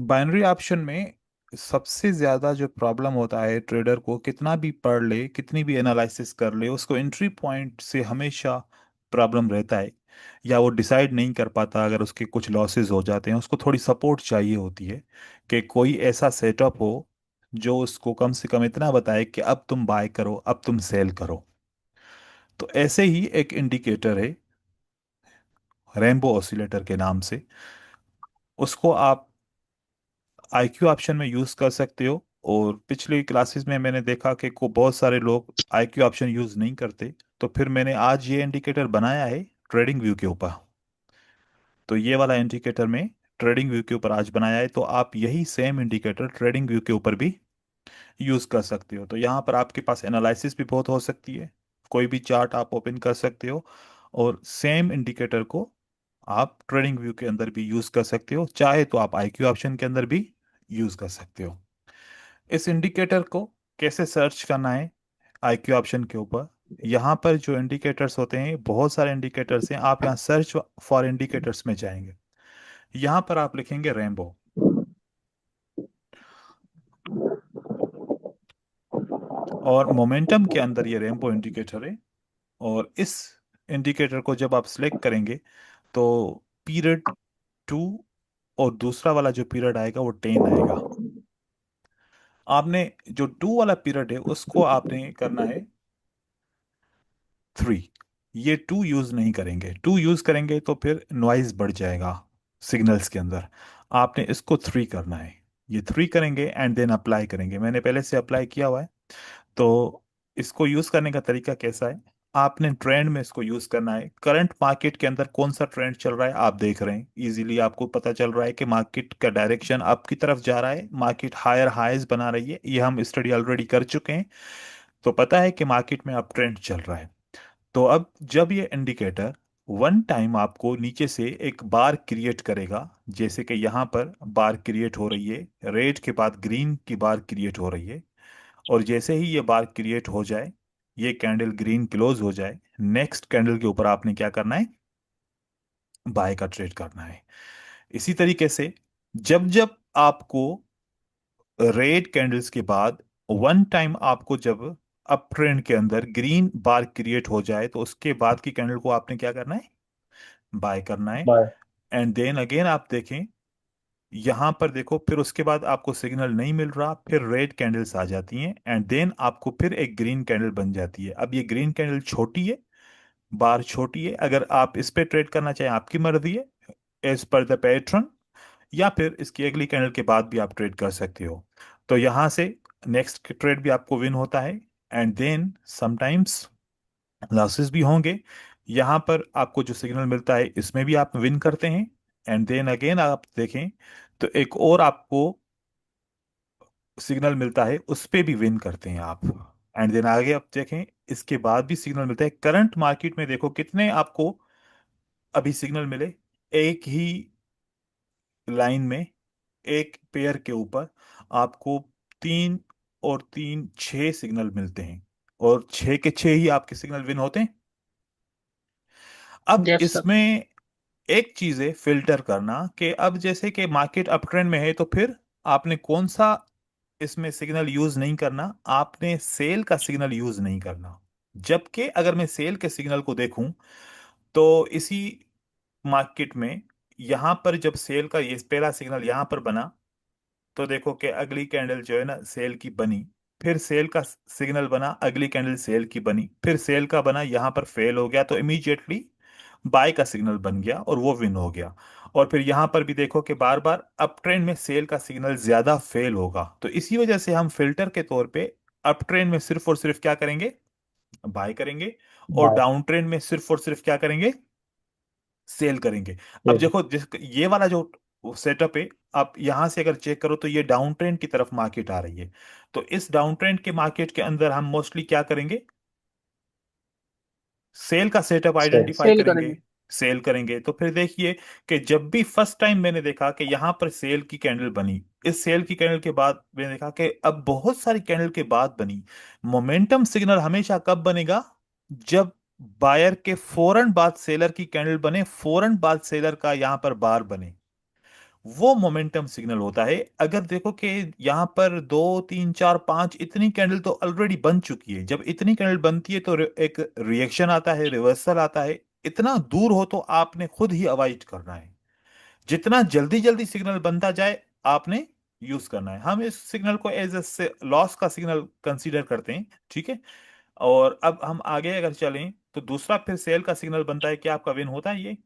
Binary option में सबसे ज्यादा जो प्रॉब्लम होता है, ट्रेडर को कितना भी पढ़ ले, कितनी भी एनालिसिस कर ले, उसको एंट्री पॉइंट से हमेशा प्रॉब्लम रहता है। या वो डिसाइड नहीं कर पाता, अगर उसके कुछ लॉसेस हो जाते हैं, उसको थोड़ी सपोर्ट चाहिए होती है कि कोई ऐसा सेटअप हो जो उसको कम से कम इतना बताए कि अब तुम बाय करो, अब तुम सेल करो। तो ऐसे ही एक इंडिकेटर है, रेनबो ऑसिलेटर के नाम से। उसको आप आईक्यू ऑप्शन में यूज कर सकते हो। और पिछली क्लासेस में मैंने देखा कि को बहुत सारे लोग आईक्यू ऑप्शन यूज नहीं करते। तो फिर मैंने आज ये इंडिकेटर बनाया है ट्रेडिंग व्यू के ऊपर। तो ये वाला इंडिकेटर में ट्रेडिंग व्यू के ऊपर आज बनाया है, तो आप यही सेम इंडिकेटर ट्रेडिंग व्यू के ऊपर भी यूज कर सकते हो। तो यहाँ पर आपके पास एनालिसिस भी बहुत हो सकती है, कोई भी चार्ट आप ओपन कर सकते हो, और सेम इंडिकेटर को आप ट्रेडिंग व्यू के अंदर भी यूज कर सकते हो, चाहे तो आप आईक्यू ऑप्शन के अंदर भी यूज कर सकते हो। इस इंडिकेटर को कैसे सर्च करना है आईक्यू ऑप्शन के ऊपर? यहाँ पर जो इंडिकेटर्स होते हैं, बहुत सारे इंडिकेटर्स हैं, आप यहाँ सर्च फॉर इंडिकेटर्स में जाएंगे। यहाँ पर आप लिखेंगे रेनबो, और मोमेंटम के अंदर ये रेनबो इंडिकेटर है। और इस इंडिकेटर को जब आप सिलेक्ट करेंगे तो पीरियड 2 और दूसरा वाला जो पीरियड आएगा वो 10 आएगा। आपने जो 2 वाला पीरियड है उसको आपने करना है 3। ये 2 यूज नहीं करेंगे, 2 यूज करेंगे तो फिर नॉइज बढ़ जाएगा सिग्नल्स के अंदर। आपने इसको 3 करना है। ये 3 करेंगे एंड देन अप्लाई करेंगे। मैंने पहले से अप्लाई किया हुआ है। तो इसको यूज करने का तरीका कैसा है? आपने ट्रेंड में इसको यूज करना है। करंट मार्केट के अंदर कौन सा ट्रेंड चल रहा है आप देख रहे हैं, इजीली आपको पता चल रहा है कि मार्केट का डायरेक्शन आपकी तरफ जा रहा है, मार्केट हायर हाईज बना रही है। ये हम स्टडी ऑलरेडी कर चुके हैं। तो पता है कि मार्केट में अब ट्रेंड चल रहा है। तो अब जब ये इंडिकेटर वन टाइम आपको नीचे से एक बार क्रिएट करेगा, जैसे कि यहाँ पर बार क्रिएट हो रही है, रेड के बाद ग्रीन की बार क्रिएट हो रही है, और जैसे ही ये बार क्रिएट हो जाए, ये कैंडल ग्रीन क्लोज हो जाए, नेक्स्ट कैंडल के ऊपर आपने क्या करना है? बाय का ट्रेड करना है। इसी तरीके से जब जब आपको रेड कैंडल्स के बाद वन टाइम आपको जब अप ट्रेंड के अंदर ग्रीन बार क्रिएट हो जाए, तो उसके बाद की कैंडल को आपने क्या करना है? बाय करना है। बाय। एंड देन अगेन आप देखें, यहां पर देखो, फिर उसके बाद आपको सिग्नल नहीं मिल रहा, फिर रेड कैंडल्स आ जाती हैं, एंड देन आपको फिर एक ग्रीन कैंडल बन जाती है। अब ये ग्रीन कैंडल छोटी है, बार छोटी है, अगर आप इस पे ट्रेड करना चाहें आपकी मर्जी है, एज पर द पैटर्न। या फिर इसकी अगली कैंडल के बाद भी आप ट्रेड कर सकते हो। तो यहां से नेक्स्ट ट्रेड भी आपको विन होता है, एंड देन समटाइम्स लॉसेस भी होंगे। यहां पर आपको जो सिग्नल मिलता है इसमें भी आप विन करते हैं, एंड देन अगेन आप देखें तो एक और आपको सिग्नल मिलता है, उस पे भी विन करते हैं आप। एंड देन आगे आप देखें, इसके बाद भी सिग्नल मिलता है। करंट मार्केट में देखो कितने आपको अभी सिग्नल मिले, एक ही लाइन में, एक पेयर के ऊपर आपको 3 और 3 6 सिग्नल मिलते हैं, और 6 के 6 ही आपके सिग्नल विन होते हैं। अब यस सर। इसमें एक चीज है फिल्टर करना, कि अब जैसे कि मार्केट अप ट्रेंड में है, तो फिर आपने कौन सा इसमें सिग्नल यूज नहीं करना? आपने सेल का सिग्नल यूज नहीं करना। जबकि अगर मैं सेल के सिग्नल को देखूं, तो इसी मार्केट में यहां पर जब सेल का ये पहला सिग्नल यहां पर बना, तो देखो कि अगली कैंडल जो है ना सेल की बनी, फिर सेल का सिग्नल बना, अगली कैंडल सेल की बनी, फिर सेल का बना, यहां पर फेल हो गया, तो इमीडिएटली बाय का सिग्नल बन गया और वो विन हो गया। और फिर यहां पर भी देखो कि बार बार अप ट्रेंड में सेल का सिग्नल ज्यादा फेल होगा, तो इसी वजह से हम फिल्टर के तौर पे अप ट्रेंड में सिर्फ और सिर्फ क्या करेंगे? बाय करेंगे। और बाय। डाउन ट्रेंड में सिर्फ और सिर्फ क्या करेंगे? सेल करेंगे। अब सेल। देखो जिस ये वाला जो सेटअप है, आप यहां से अगर चेक करो तो ये डाउन ट्रेंड की तरफ मार्केट आ रही है। तो इस डाउन ट्रेंड के मार्केट के अंदर हम मोस्टली क्या करेंगे? सेल का सेटअप सेल आइडेंटिफाई सेल करेंगे, करेंगे। सेल करेंगे। तो फिर देखिए कि जब भी फर्स्ट टाइम मैंने देखा कि यहां पर सेल की कैंडल बनी, इस सेल की कैंडल के बाद मैंने देखा कि अब बहुत सारी कैंडल के बाद बनी। मोमेंटम सिग्नल हमेशा कब बनेगा? जब बायर के फौरन बाद सेलर की कैंडल बने, फौरन बाद सेलर का यहां पर बार बने। वो मोमेंटम सिग्नल होता है। अगर देखो कि यहाँ पर 2 3 4 5 इतनी कैंडल तो ऑलरेडी बन चुकी है, जब इतनी कैंडल बनती है तो एक रिएक्शन आता है, रिवर्सल आता है। इतना दूर हो तो आपने खुद ही अवॉइड करना है। जितना जल्दी जल्दी सिग्नल बनता जाए आपने यूज करना है। हम इस सिग्नल को एज ए लॉस का सिग्नल कंसीडर करते हैं, ठीक है। और अब हम आगे अगर चलें तो दूसरा फिर सेल का सिग्नल बनता है कि आपका विन होता है।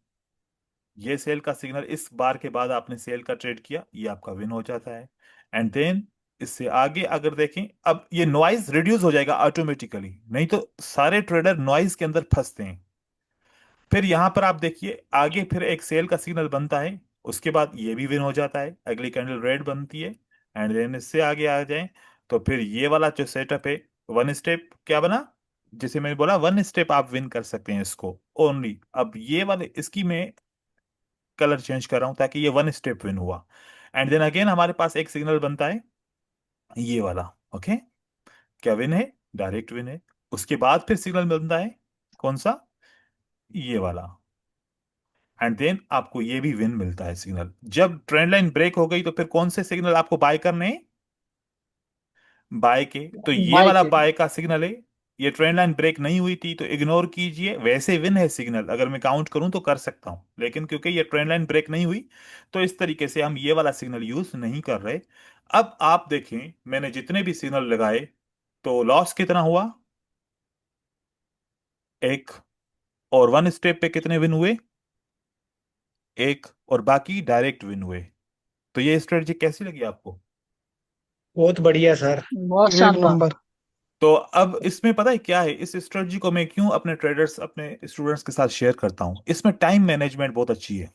ये सेल का सिग्नल, इस बार के बाद आपने सेल का ट्रेड किया, ये आपका विन हो जाता है। एंड देन इससे आगे अगर देखें, अब ये नॉइज रिड्यूस हो जाएगा ऑटोमेटिकली, नहीं तो सारे ट्रेडर नॉइज के अंदर फंसते हैं। फिर यहां पर आप देखिए आगे फिर एक सेल का सिग्नल बनता है, उसके बाद ये भी विन हो जाता है, अगली कैंडल रेड बनती है। एंड देन इससे आगे आ जाए तो फिर ये वाला जो सेटअप है, वन स्टेप क्या बना, जैसे मैंने बोला वन स्टेप आप विन कर सकते हैं इसको ओनली। अब ये वाले इसकी मैं कलर चेंज कर रहा हूं ताकि ये वन स्टेप विन हुआ। एंड देन अगेन हमारे पास एक सिग्नल बनता है ये वाला। ओके, क्या विन है, डायरेक्ट विन है। उसके बाद फिर सिग्नल बनता है कौन सा, ये वाला। एंड देन आपको ये भी विन मिलता है सिग्नल। जब ट्रेंड लाइन ब्रेक हो गई तो फिर कौन से सिग्नल आपको बाय करने हैं, बाय के। तो ये बाय वाला के। बाय का सिग्नल है। ये ट्रेंड लाइन ब्रेक नहीं हुई थी तो इग्नोर कीजिए, वैसे विन है सिग्नल, अगर मैं काउंट करूं तो कर सकता हूं, लेकिन क्योंकि ये ट्रेंड लाइन ब्रेक नहीं हुई तो इस तरीके से हम ये वाला सिग्नल यूज नहीं कर रहे। अब आप देखें मैंने जितने भी सिग्नल लगाए तो लॉस कितना हुआ, एक। और वन स्टेप पे कितने विन हुए, एक। और बाकी डायरेक्ट विन हुए। तो ये स्ट्रेटजी कैसी लगी आपको। बहुत बढ़िया सर। बहुत एक शानदार। नंबर। तो अब इसमें पता है क्या है, इस स्ट्रेटजी को मैं क्यों अपने ट्रेडर्स अपने स्टूडेंट्स के साथ शेयर करता हूं, इसमें टाइम मैनेजमेंट बहुत अच्छी है।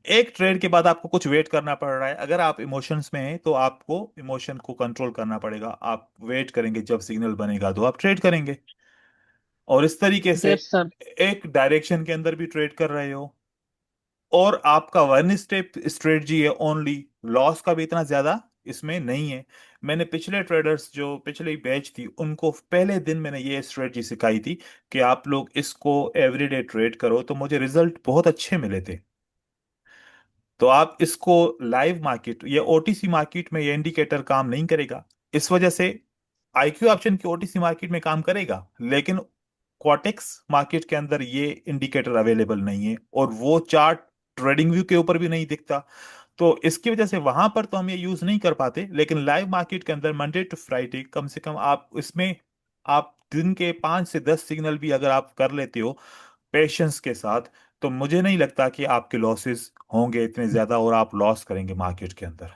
एक ट्रेड के बाद आपको कुछ वेट करना पड़ रहा है, अगर आप इमोशंस में हैं तो आपको इमोशन को कंट्रोल करना पड़ेगा। आप वेट करेंगे जब सिग्नल बनेगा तो आप ट्रेड करेंगे। और इस तरीके से यस सर। एक डायरेक्शन के अंदर भी ट्रेड कर रहे हो, और आपका वन स्टेप स्ट्रेटजी है ओनली, लॉस का भी इतना ज्यादा इसमें नहीं है। मैंने पिछले ट्रेडर्स जो पिछले बैच थी उनको पहले दिन मैंने ये स्ट्रेटजी सिखाई थी कि आप लोग इसको एवरीडे ट्रेड करो, तो मुझे रिजल्ट बहुत अच्छे मिले थे। तो आप इसको लाइव मार्केट या ओटीसी मार्केट में ये इंडिकेटर काम नहीं करेगा। इस वजह से आईक्यू ऑप्शन की ओटीसी मार्केट में काम करेगा, लेकिन क्वाटेक्स मार्केट के अंदर ये इंडिकेटर अवेलेबल नहीं है, और वो चार्ट ट्रेडिंग व्यू के ऊपर भी नहीं दिखता। तो इसकी वजह से वहां पर तो हम ये यूज नहीं कर पाते, लेकिन लाइव मार्केट के अंदर मंडे टू फ्राइडे कम से कम आप इसमें आप दिन के 5 से 10 सिग्नल भी अगर आप कर लेते हो पेशेंस के साथ, तो मुझे नहीं लगता कि आपके लॉसेस होंगे इतने ज्यादा और आप लॉस करेंगे मार्केट के अंदर।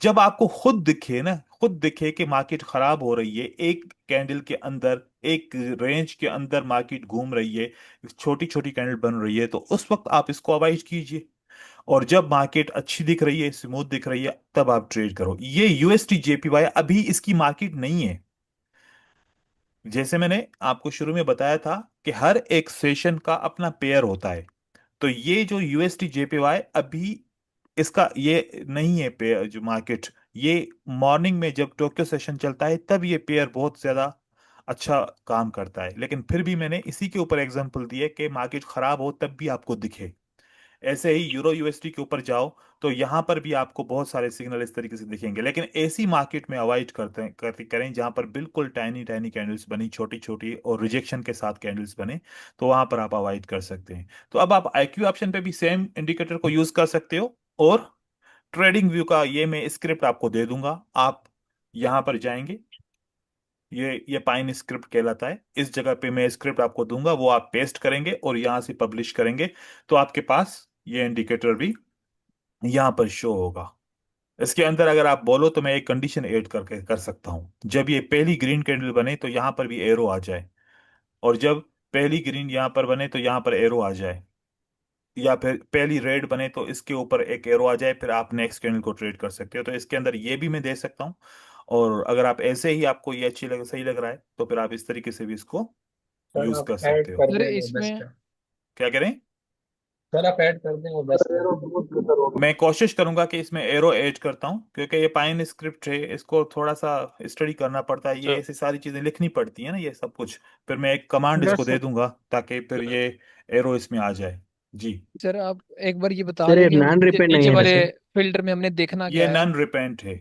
जब आपको खुद दिखे ना, खुद दिखे कि मार्केट खराब हो रही है, एक कैंडल के अंदर एक रेंज के अंदर मार्केट घूम रही है, छोटी छोटी कैंडल बन रही है, तो उस वक्त आप इसको अवॉइड कीजिए। और जब मार्केट अच्छी दिख रही है, स्मूथ दिख रही है, तब आप ट्रेड करो। ये यूएसटी जेपीवाई अभी इसकी मार्केट नहीं है। जैसे मैंने आपको शुरू में बताया था कि हर एक सेशन का अपना पेयर होता है। तो ये जो यूएसटी जेपीवाई अभी इसका ये नहीं है पेयर जो मार्केट। ये मॉर्निंग में जब टोक्यो सेशन चलता है तब ये पेयर बहुत ज्यादा अच्छा काम करता है, लेकिन फिर भी मैंने इसी के ऊपर एग्जांपल दिए कि मार्केट खराब हो तब भी आपको दिखे। ऐसे ही यूरो यूएसडी के ऊपर जाओ तो यहां पर भी आपको बहुत सारे सिग्नल इस तरीके से दिखेंगे, लेकिन ऐसी मार्केट में अवॉइड करें जहां पर बिल्कुल टाइनी टाइनी कैंडल्स बनी, छोटी छोटी और रिजेक्शन के साथ कैंडल्स बने, तो वहां पर आप अवॉइड कर सकते हैं। तो अब आप आईक्यू ऑप्शन पे भी सेम इंडिकेटर को यूज कर सकते हो। और ट्रेडिंग व्यू का ये मैं स्क्रिप्ट आपको दे दूंगा, आप यहां पर जाएंगे, ये पाइन स्क्रिप्ट कहलाता है, इस जगह पे मैं स्क्रिप्ट आपको दूंगा, वो आप पेस्ट करेंगे और यहां से पब्लिश करेंगे, तो आपके पास ये इंडिकेटर भी यहां पर शो होगा। इसके अंदर अगर आप बोलो तो मैं एक कंडीशन ऐड करके कर सकता हूं, जब ये पहली ग्रीन कैंडल बने तो यहां पर भी एरो आ जाए, और जब पहली ग्रीन यहां पर बने तो यहां पर एरो आ जाए, या फिर पहली रेड बने तो इसके ऊपर एक एरो आ जाए, फिर आप नेक्स्ट कैंडल को ट्रेड कर सकते हो। तो इसके अंदर ये भी मैं दे सकता हूँ। और अगर आप ऐसे ही आपको ये सही लग रहा है तो फिर आप इस तरीके से भी इसको सर यूज आप कर ऐड सकते हो। कर सर दें वो बेस्ट इसमें है। क्या करें, सर आप ऐड कर दें वो बेस्ट है। मैं कोशिश करूंगा कि इसमें एरो ऐड करता हूं, क्योंकि ये पाइन स्क्रिप्ट है, इसको थोड़ा सा स्टडी करना पड़ता है, ये सर। ऐसी सारी चीजें लिखनी पड़ती है ना ये सब कुछ। फिर मैं एक कमांड इसको यस दे सर। दूंगा ताकि फिर ये एरो इसमें आ जाए। जी। सर आप एक बार ये बता सर ये देंगे नॉन नीचे रिपेंड नहीं नीचे है वाले वैसे। फिल्टर में हमने देखना ये क्या है? नन रिपेंट है।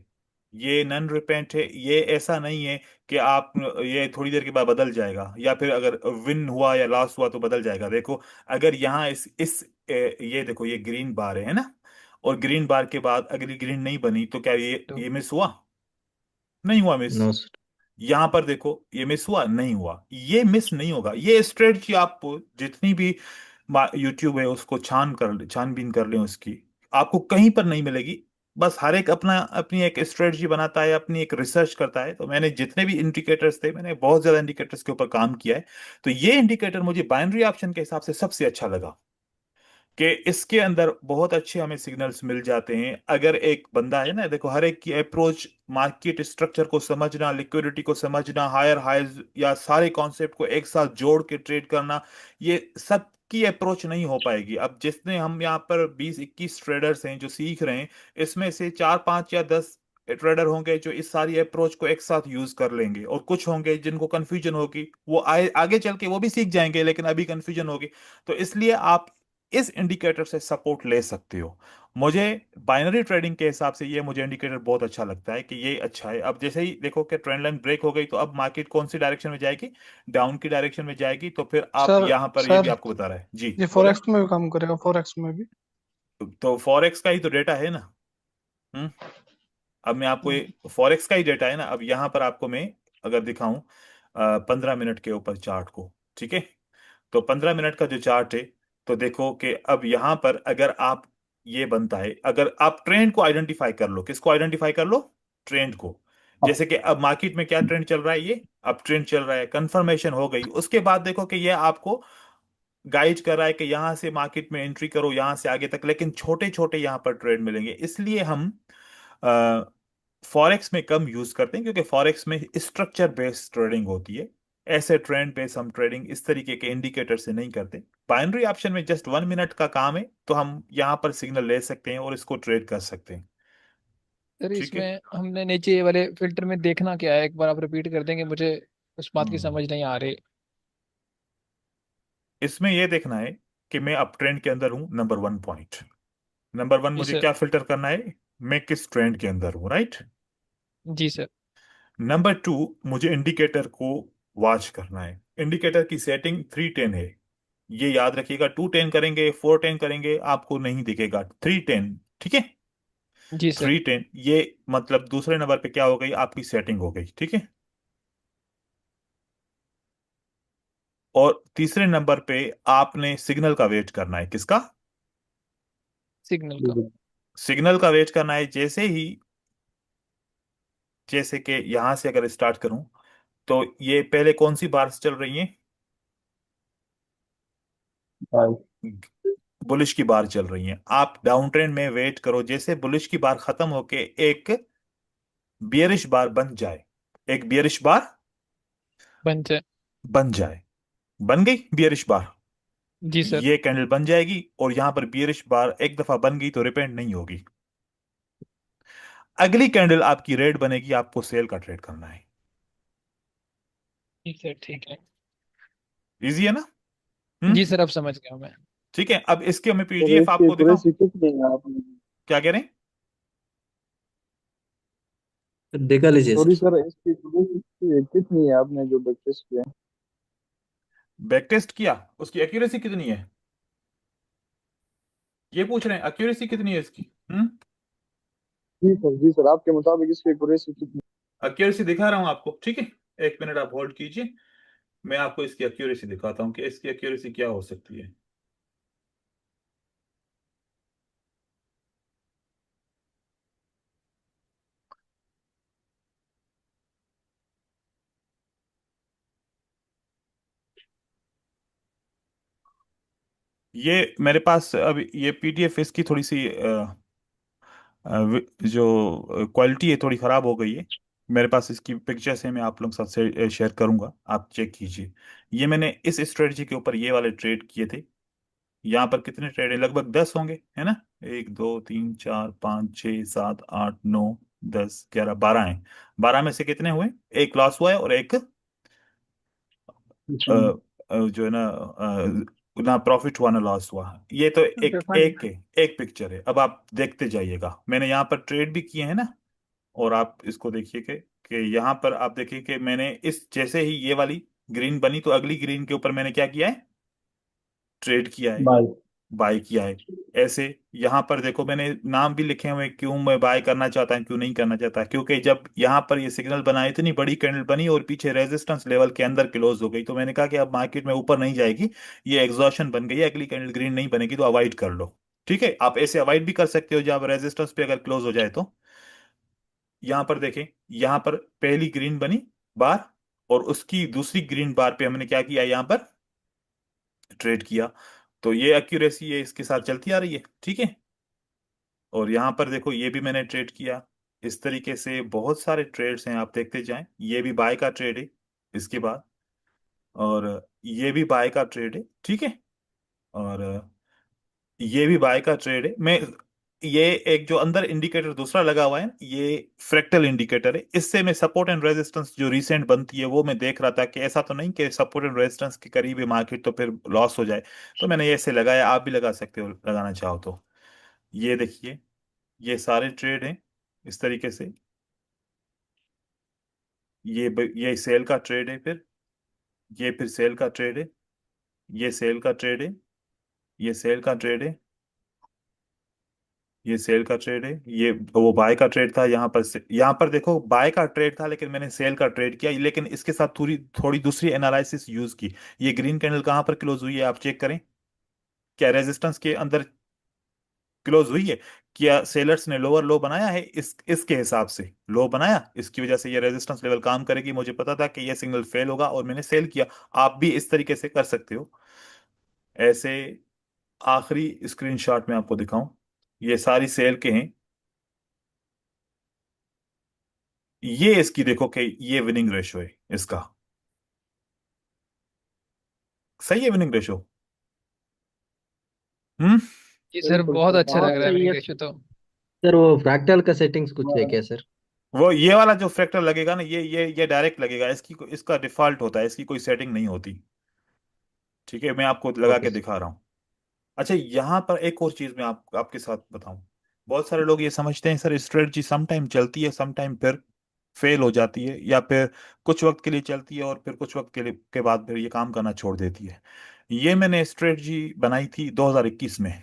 ये नन रिपेंट है। ये ऐसा नहीं है कि आप ये थोड़ी देर के बाद बदल जाएगा, या फिर अगर विन हुआ या लॉस हुआ तो बदल जाएगा। देखो, अगर यहाँ ये देखो, ये ग्रीन बार है ना, और ग्रीन बार के बाद अगर ये ग्रीन नहीं बनी तो क्या तो ये मिस हुआ? नहीं हुआ मिस। No sir. यहां पर देखो, ये मिस हुआ नहीं हुआ, ये मिस नहीं होगा। ये स्ट्रेटजी आप जितनी भी यूट्यूब है उसको छानबीन कर लें उसकी, आपको कहीं पर नहीं मिलेगी। बस हर एक अपना अपनी एक स्ट्रेटजी बनाता है, अपनी एक रिसर्च करता है। तो मैंने जितने भी इंडिकेटर्स थे, मैंने बहुत ज्यादा इंडिकेटर्स के ऊपर काम किया है। तो ये इंडिकेटर मुझे बाइनरी ऑप्शन के हिसाब से सबसे अच्छा लगा, कि इसके अंदर बहुत अच्छे हमें सिग्नल्स मिल जाते हैं। अगर एक बंदा है ना, देखो, हर एक की अप्रोच, मार्केट स्ट्रक्चर को समझना, लिक्विडिटी को समझना, हायर हाइज या सारे कॉन्सेप्ट को एक साथ जोड़ के ट्रेड करना, ये सब की अप्रोच नहीं हो पाएगी। अब जितने हम यहाँ पर 20-21 ट्रेडर्स हैं जो सीख रहे हैं, इसमें से 4 5 या 10 ट्रेडर होंगे जो इस सारी अप्रोच को एक साथ यूज कर लेंगे, और कुछ होंगे जिनको कंफ्यूजन होगी, वो आगे चल के वो भी सीख जाएंगे, लेकिन अभी कंफ्यूजन होगी। तो इसलिए आप इस इंडिकेटर से सपोर्ट ले सकते हो। मुझे बाइनरी ट्रेडिंग के हिसाब से ये मुझे इंडिकेटर बहुत अच्छा लगता है, कि ये अच्छा है। अब जैसे ही देखो कि ट्रेंड लाइन ब्रेक हो गई, तो अब मार्केट कौन सी डायरेक्शन में जाएगी? डाउन की डायरेक्शन में जाएगी। तो फिर आप सर यहां पर, ये भी सर आपको बता रहा है जी, ये बोले। फॉरेक्स में भी काम करेगा, फॉरेक्स में भी? तो फॉरेक्स का ही तो डेटा है ना। हम्म। अब मैं आपको हम्म। ये फॉरेक्स का ही डेटा है ना, अब यहां पर आपको मैं अगर दिखाऊं 15 मिनट के ऊपर चार्ट को, ठीक है। तो 15 मिनट का जो चार्ट है, तो देखो कि अब यहां पर अगर आप, ये बनता है, अगर आप ट्रेंड को आइडेंटिफाई कर लो, किसको आइडेंटिफाई कर लो? ट्रेंड को। जैसे कि अब मार्केट में क्या ट्रेंड चल रहा है, ये अब ट्रेंड चल रहा है, कंफर्मेशन हो गई, उसके बाद देखो कि ये आपको गाइड कर रहा है कि यहां से मार्केट में एंट्री करो, यहां से आगे तक, लेकिन छोटे छोटे यहां पर ट्रेड मिलेंगे। इसलिए हम फॉरेक्स में कम यूज करते हैं, क्योंकि फॉरेक्स में स्ट्रक्चर बेस्ड ट्रेडिंग होती है। ऐसे ट्रेंड बेस्ड हम ट्रेडिंग इस तरीके के इंडिकेटर से नहीं करते। बाइनरी ऑप्शन में जस्ट 1 मिनट का काम है, तो हम यहाँ पर सिग्नल ले सकते हैं और इसको ट्रेड कर सकते हैं। सर ठीक है। इसमें हमने नीचे वाले फिल्टर में देखना क्या है, एक बार आप रिपीट कर देंगे, मुझे उस बात की हम्म समझ नहीं आ रही। इसमें यह देखना है कि मैं अप ट्रेंड के अंदर हूं, नंबर 1 पॉइंट। नंबर 1, जी मुझे सर। क्या फिल्टर करना है? मैं किस ट्रेंड के अंदर हूं, राइट। जी सर। नंबर 2, मुझे इंडिकेटर को वॉच करना है। इंडिकेटर की सेटिंग 310 है। ये याद रखिएगा, 210 करेंगे, 410 करेंगे, आपको नहीं दिखेगा। 310, ठीक है। जी सर। 310, ये मतलब दूसरे नंबर पे क्या हो गई, आपकी सेटिंग हो गई, ठीक है। और तीसरे नंबर पे आपने सिग्नल का वेट करना है, किसका? सिग्नल का। सिग्नल का वेट करना है। जैसे कि यहां से अगर स्टार्ट करूं, तो ये पहले कौन सी बार्स चल रही हैं? बुलिश की बार चल रही हैं। आप डाउन ट्रेंड में वेट करो, जैसे बुलिश की बार खत्म होके एक बियरिश बार बन जाए, एक बियरिश बार बन जाए। बन जाए। बन गई बियरिश बार। जी सर। ये कैंडल बन जाएगी, और यहां पर बियरिश बार एक दफा बन गई तो रिपेंड नहीं होगी। अगली कैंडल आपकी रेड बनेगी, आपको सेल का ट्रेड करना है। जी सर ठीक है। इजी है ना? जी हम्म। सर अब समझ गया मैं। ठीक है, अब इसके मैं सर पीडीएफ इसकी आपको दिखाऊं? एक्यूरेसी कितनी है आपने? क्या कह रहे हैं? देखा लीजिए सॉरी सर। सर, इसकी एक्यूरेसी कितनी है आपने जो टेस्ट किया? बैक टेस्ट किया, उसकी एक्यूरेसी कितनी है? ये पूछ रहे हैं एक्यूरेसी कितनी है इसकी? हम्म। जी सर, जी सर, आपके मुताबिक इसकी एक्यूरेसी कितनी? एक्यूरेसी दिखा रहा हूं आपको, ठीक है। 1 मिनट आप होल्ड कीजिए, मैं आपको इसकी एक्यूरेसी दिखाता हूँ कि इसकी एक्यूरेसी क्या हो सकती है। ये मेरे पास अब ये पीडीएफ, इसकी थोड़ी सी जो क्वालिटी है थोड़ी ख़राब हो गई है। मेरे पास इसकी पिक्चर्स है, मैं आप लोगों के साथ शेयर करूंगा, आप चेक कीजिए। ये मैंने इस स्ट्रेटजी के ऊपर ये वाले ट्रेड किए थे। यहाँ पर कितने ट्रेड है? लगभग 10 होंगे, है ना। 1 2 3 4 5 6 7 8 9 10 11 12 हैं। 12 में से कितने हुए? एक लॉस हुआ है, और एक अच्छा। जो है ना ना प्रॉफिट हुआ ना लॉस हुआ। ये तो ओके एक फाइन। एक एक पिक्चर है। अब आप देखते जाइएगा, मैंने यहाँ पर ट्रेड भी किए हैं ना। और आप इसको देखिए कि यहाँ पर आप देखिए कि मैंने इस जैसे ही ये वाली ग्रीन बनी तो अगली ग्रीन के ऊपर मैंने क्या किया है, ट्रेड किया है, बाय। बाय किया है। ऐसे यहाँ पर देखो मैंने नाम भी लिखे हुए, क्यों मैं बाय करना चाहता हूँ क्यों नहीं करना चाहता, क्योंकि जब यहाँ पर ये सिग्नल बना, इतनी बड़ी कैंडल बनी और पीछे रेजिस्टेंस लेवल के अंदर क्लोज हो गई, तो मैंने कहा कि अब मार्केट में ऊपर नहीं जाएगी, ये एग्जॉशन बन गई है, अगली कैंडल ग्रीन नहीं बनेगी, तो अवॉइड कर लो। ठीक है, आप ऐसे अवॉइड भी कर सकते हो जब रेजिस्टेंस पे अगर क्लोज हो जाए तो। यहाँ पर देखें, यहाँ पर पहली ग्रीन बनी बार, और उसकी दूसरी ग्रीन बार पे हमने क्या किया, यहाँ पर ट्रेड किया। तो ये एक्यूरेसी ये इसके साथ चलती आ रही है। ठीक है, और यहाँ पर देखो ये भी मैंने ट्रेड किया। इस तरीके से बहुत सारे ट्रेड्स हैं, आप देखते जाएं। ये भी बाय का ट्रेड है इसके बाद, और ये भी बाय का ट्रेड है। ठीक है, और ये भी बाय का ट्रेड है। मैं ये एक जो अंदर इंडिकेटर दूसरा लगा हुआ है, ये फ्रैक्टल इंडिकेटर है, इससे मैं सपोर्ट एंड रेजिस्टेंस जो रिसेंट बनती है वो मैं देख रहा था कि ऐसा तो नहीं कि सपोर्ट एंड रेजिस्टेंस के करीब है मार्केट तो फिर लॉस हो जाए। तो मैंने ये ऐसे लगाया, आप भी लगा सकते हो लगाना चाहो तो। ये देखिए, ये सारे ट्रेड हैं इस तरीके से। ये सेल का ट्रेड है, फिर ये फिर सेल का ट्रेड है, ये सेल का ट्रेड है, ये सेल का ट्रेड है, ये सेल का ट्रेड है, ये वो बाय का ट्रेड था। यहाँ पर यहाँ पर देखो बाय का ट्रेड था लेकिन मैंने सेल का ट्रेड किया, लेकिन इसके साथ थोड़ी थोड़ी दूसरी एनालिसिस यूज की। ये ग्रीन कैंडल कहाँ पर क्लोज हुई है आप चेक करें, क्या रेजिस्टेंस के अंदर क्लोज हुई है, क्या सेलर्स ने लोअर लो बनाया है, इसके हिसाब से लो बनाया, इसकी वजह से ये रेजिस्टेंस लेवल काम करेगी, मुझे पता था कि ये सिग्नल फेल होगा और मैंने सेल किया। आप भी इस तरीके से कर सकते हो ऐसे। आखिरी स्क्रीनशॉट में आपको दिखाऊं, ये सारी सेल के हैं। ये इसकी देखो कि ये विनिंग रेशो है इसका, सही है विनिंग रेशो। हम्म। जी सर, बिल्कुल बहुत सर, अच्छा हाँ लग हाँ। रहा है सही विनिंग है रेशियो तो। सर। वो फ्रैक्टल का सेटिंग्स कुछ है हाँ, क्या सर? वो ये वाला जो फैक्टर लगेगा ना, ये डायरेक्ट लगेगा, इसका डिफॉल्ट होता है, इसकी कोई सेटिंग नहीं होती। ठीक है, मैं आपको लगा ओके के सर। दिखा रहा हूँ। अच्छा, यहाँ पर एक और चीज मैं आपके साथ बताऊं। बहुत सारे लोग ये समझते हैं सर स्ट्रेटजी सम टाइम चलती है, सम टाइम फिर फेल हो जाती है, या फिर कुछ वक्त के लिए चलती है और फिर कुछ वक्त के बाद फिर ये काम करना छोड़ देती है। ये मैंने स्ट्रेटजी बनाई थी 2021 में,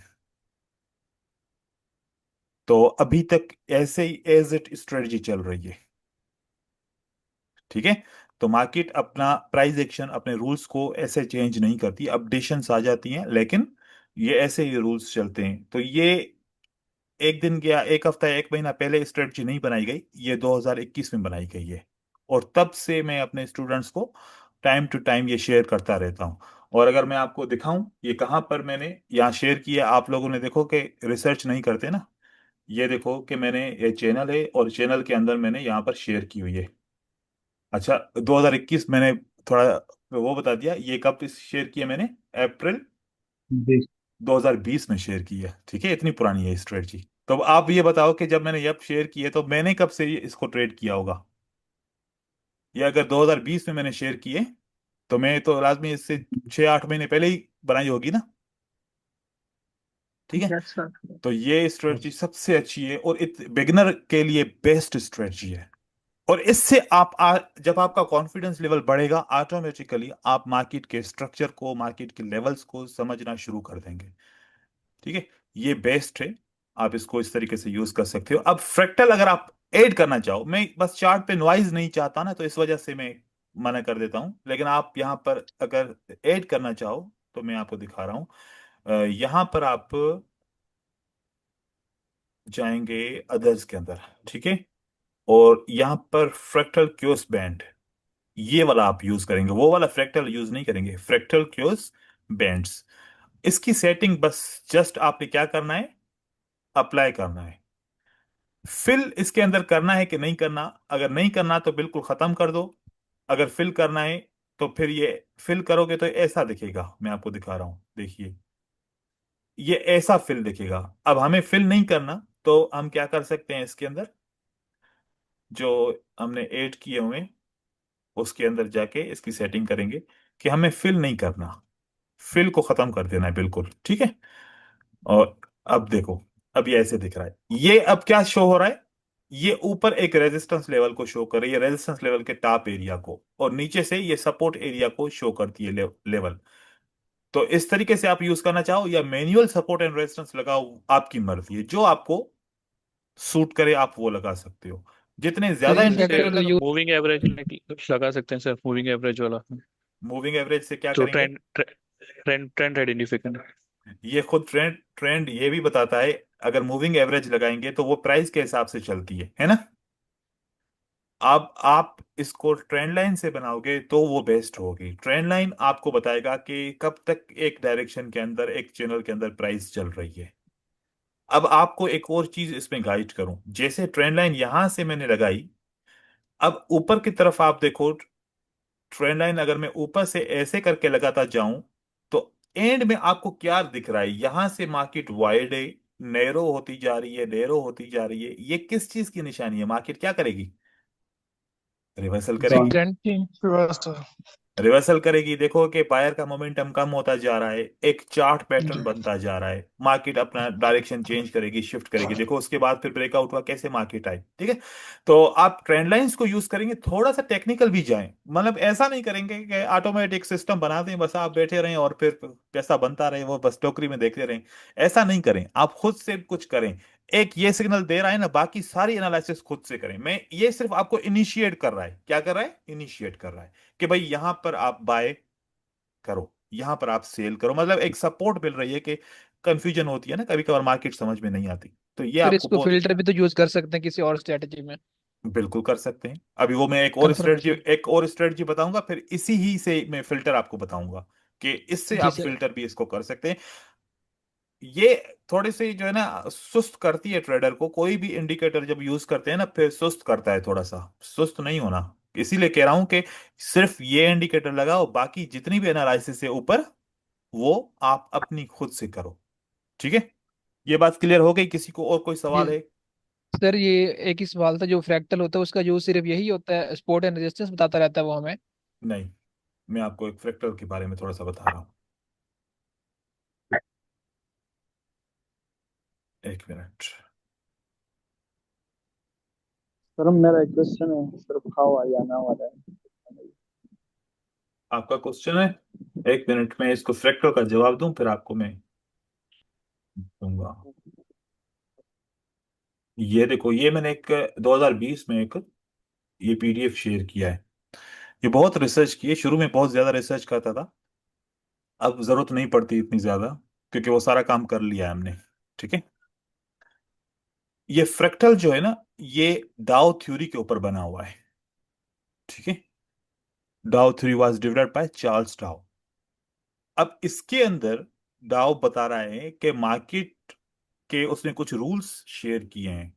तो अभी तक ऐसे ही एज इट स्ट्रेटजी चल रही है। ठीक है, तो मार्केट अपना प्राइस एक्शन, अपने रूल्स को ऐसे चेंज नहीं करती, अपडेशंस आ जाती हैं, लेकिन ये ऐसे ही रूल्स चलते हैं। तो ये एक दिन गया, एक हफ्ता, एक महीना पहले स्ट्रेटजी नहीं बनाई गई, ये 2021 में बनाई गई है। और तब से मैं अपने स्टूडेंट्स को टाइम टू टाइम ये शेयर करता रहता हूँ। और अगर मैं आपको दिखाऊं ये कहाँ पर मैंने यहाँ शेयर किया, आप लोगों ने देखो कि रिसर्च नहीं करते ना, ये देखो कि मैंने ये चैनल है और चैनल के अंदर मैंने यहाँ पर शेयर की हुई है। अच्छा, 2021 मैंने थोड़ा वो बता दिया, ये कब शेयर किया मैंने, अप्रैल जी। 2020 में शेयर की है। ठीक है, इतनी पुरानी है स्ट्रेटजी। तो अब आप ये बताओ कि जब मैंने ये शेयर की है तो मैंने कब से इसको ट्रेड किया होगा। ये अगर 2020 में मैंने शेयर किए तो मैं तो लाजमी इससे 6-8 महीने पहले ही बनाई होगी ना। ठीक है, That's not- तो ये स्ट्रेटजी सबसे अच्छी है और बिगिनर के लिए बेस्ट स्ट्रेटजी है। और इससे जब आपका कॉन्फिडेंस लेवल बढ़ेगा, ऑटोमेटिकली आप मार्केट के स्ट्रक्चर को, मार्केट के लेवल्स को समझना शुरू कर देंगे। ठीक है, ये बेस्ट है, आप इसको इस तरीके से यूज कर सकते हो। अब फ्रैक्टल अगर आप ऐड करना चाहो, मैं बस चार्ट पे नॉइज नहीं चाहता ना, तो इस वजह से मैं मना कर देता हूं, लेकिन आप यहां पर अगर ऐड करना चाहो तो मैं आपको दिखा रहा हूं। यहां पर आप जाएंगे अदर्स के अंदर। ठीक है, और यहां पर फ्रैक्टल क्योस बैंड, ये वाला आप यूज करेंगे, वो वाला फ्रैक्टल यूज नहीं करेंगे, फ्रैक्टल क्योस बैंड्स। इसकी सेटिंग बस जस्ट आपने क्या करना है, अप्लाई करना है। फिल इसके अंदर करना है कि नहीं करना, अगर नहीं करना तो बिल्कुल खत्म कर दो। अगर फिल करना है तो फिर ये फिल करोगे तो ऐसा दिखेगा, मैं आपको दिखा रहा हूं, देखिए ये ऐसा फिल दिखेगा। अब हमें फिल नहीं करना, तो हम क्या कर सकते हैं, इसके अंदर जो हमने ऐड किए हुए उसके अंदर जाके इसकी सेटिंग करेंगे कि हमें फिल नहीं करना। फिल को खत्म कर देना है बिल्कुल, ठीक है। और अब देखो, अब ये ऐसे दिख रहा है, ये अब क्या शो हो रहा है, ये ऊपर एक रेजिस्टेंस लेवल को शो कर रही है, रेजिस्टेंस लेवल के टॉप एरिया को, और नीचे से ये सपोर्ट एरिया को शो करती है लेवल। तो इस तरीके से आप यूज करना चाहो या मैन्युअल सपोर्ट एंड रेजिस्टेंस लगाओ, आपकी मर्जी है, जो आपको सूट करे आप वो लगा सकते हो। जितने सर ज्यादा ये इंडिकेटर फ्रैक्टल लगा, यूज मूविंग एवरेज लगा सकते हैं सर, मूविंग एवरेज वाला, मूविंग एवरेज से क्या जो करेंगे? Trend identification. ये खुद ट्रेंड ट्रेंड ये भी बताता है, अगर मूविंग एवरेज लगाएंगे तो वो प्राइस के हिसाब से चलती है ना। अब आप इसको ट्रेंड लाइन से बनाओगे तो वो बेस्ट होगी। ट्रेंड लाइन आपको बताएगा कि कब तक एक डायरेक्शन के अंदर, एक चैनल के अंदर प्राइस चल रही है। अब आपको एक और चीज इसमें गाइड करूं, जैसे ट्रेंड लाइन यहां से मैंने लगाई, अब ऊपर की तरफ आप देखो, ट्रेंड लाइन अगर मैं ऊपर से ऐसे करके लगाता जाऊं तो एंड में आपको क्या दिख रहा है, यहां से मार्केट वाइड है, नैरो होती जा रही है, नैरो होती जा रही है। ये किस चीज की निशानी है? मार्केट क्या करेगी? रिवर्सल करेगी। डॉन। ट्रेंड चेंज व्यवस्था। रिवर्सल करेगी, देखो कि बायर का मोमेंटम कम होता जा रहा है, एक चार्ट पैटर्न जी बनता जा रहा है, मार्केट अपना डायरेक्शन चेंज करेगी, शिफ्ट करेगी। देखो उसके बाद फिर ब्रेकआउट हुआ, कैसे मार्केट आई, ठीक है। तो आप ट्रेंड लाइंस को यूज करेंगे, थोड़ा सा टेक्निकल भी जाएं, मतलब ऐसा नहीं करेंगे कि ऑटोमेटिक सिस्टम बना दें, बस आप बैठे रहें और फिर पैसा बनता रहे, वो बस टोकरी में देखते रहें। ऐसा नहीं करें, आप खुद से कुछ करें। एक ये सिग्नल दे रहा है ना, बाकी सारी एनालिसिस खुद से करें। मैं ये सिर्फ आपको इनिशिएट कर रहा है, क्या कर रहा है, इनिशिएट कर रहा है कि भाई यहां पर आप बाय करो, यहां पर आप सेल करो, मतलब एक सपोर्ट मिल रही है कि कंफ्यूजन होती है ना कभी कभार, मार्केट समझ में नहीं आती, तो ये सर आपको इसको बहुत। फिल्टर भी तो यूज कर सकते हैं किसी और स्ट्रेटजी में। बिल्कुल कर सकते हैं। अभी वो मैं कंफर्मेशन। एक और स्ट्रेटजी बताऊंगा, फिर इसी ही से मैं फिल्टर आपको बताऊंगा कि इससे जी आप सर। फिल्टर भी इसको कर सकते हैं। ये थोड़ी सी जो है ना सुस्त करती है ट्रेडर को, कोई भी इंडिकेटर जब यूज करते हैं ना फिर सुस्त करता है, थोड़ा सा सुस्त नहीं होना। इसीलिए कह रहा हूं कि सिर्फ ये इंडिकेटर लगाओ, बाकी जितनी भी एनालिसिस है ऊपर वो आप अपनी खुद से करो, ठीक है। ये बात क्लियर हो गई? किसी को और कोई जी सवाल है? सर, ये एक ही सवाल था, जो फ्रैक्टल होता है उसका यूज सिर्फ यही होता है, सपोर्ट एंड रेजिस्टेंस बताता रहता है वो हमें? नहीं, मैं आपको एक फ्रैक्टल के बारे में थोड़ा सा बता रहा हूँ, एक मिनट। सर मेरा एक क्वेश्चन है, सिर्फ हाँ वाला या ना वाला है। आपका क्वेश्चन है? एक मिनट में इसको फ्रैक्टल का जवाब दूं, फिर आपको मैं दूंगा। ये देखो, ये मैंने एक 2020 में एक ये पीडीएफ शेयर किया है। ये बहुत रिसर्च की है, शुरू में बहुत ज्यादा रिसर्च करता था, अब जरूरत नहीं पड़ती इतनी ज्यादा, क्योंकि वो सारा काम कर लिया है हमने, ठीक है। ये फ्रैक्टल जो है ना, ये डाउ थ्योरी के ऊपर बना हुआ है, ठीक है। डाउ theory was developed by Charles डाउ। अब इसके अंदर डाउ बता रहा है कि मार्केट के, उसने कुछ रूल्स शेयर किए हैं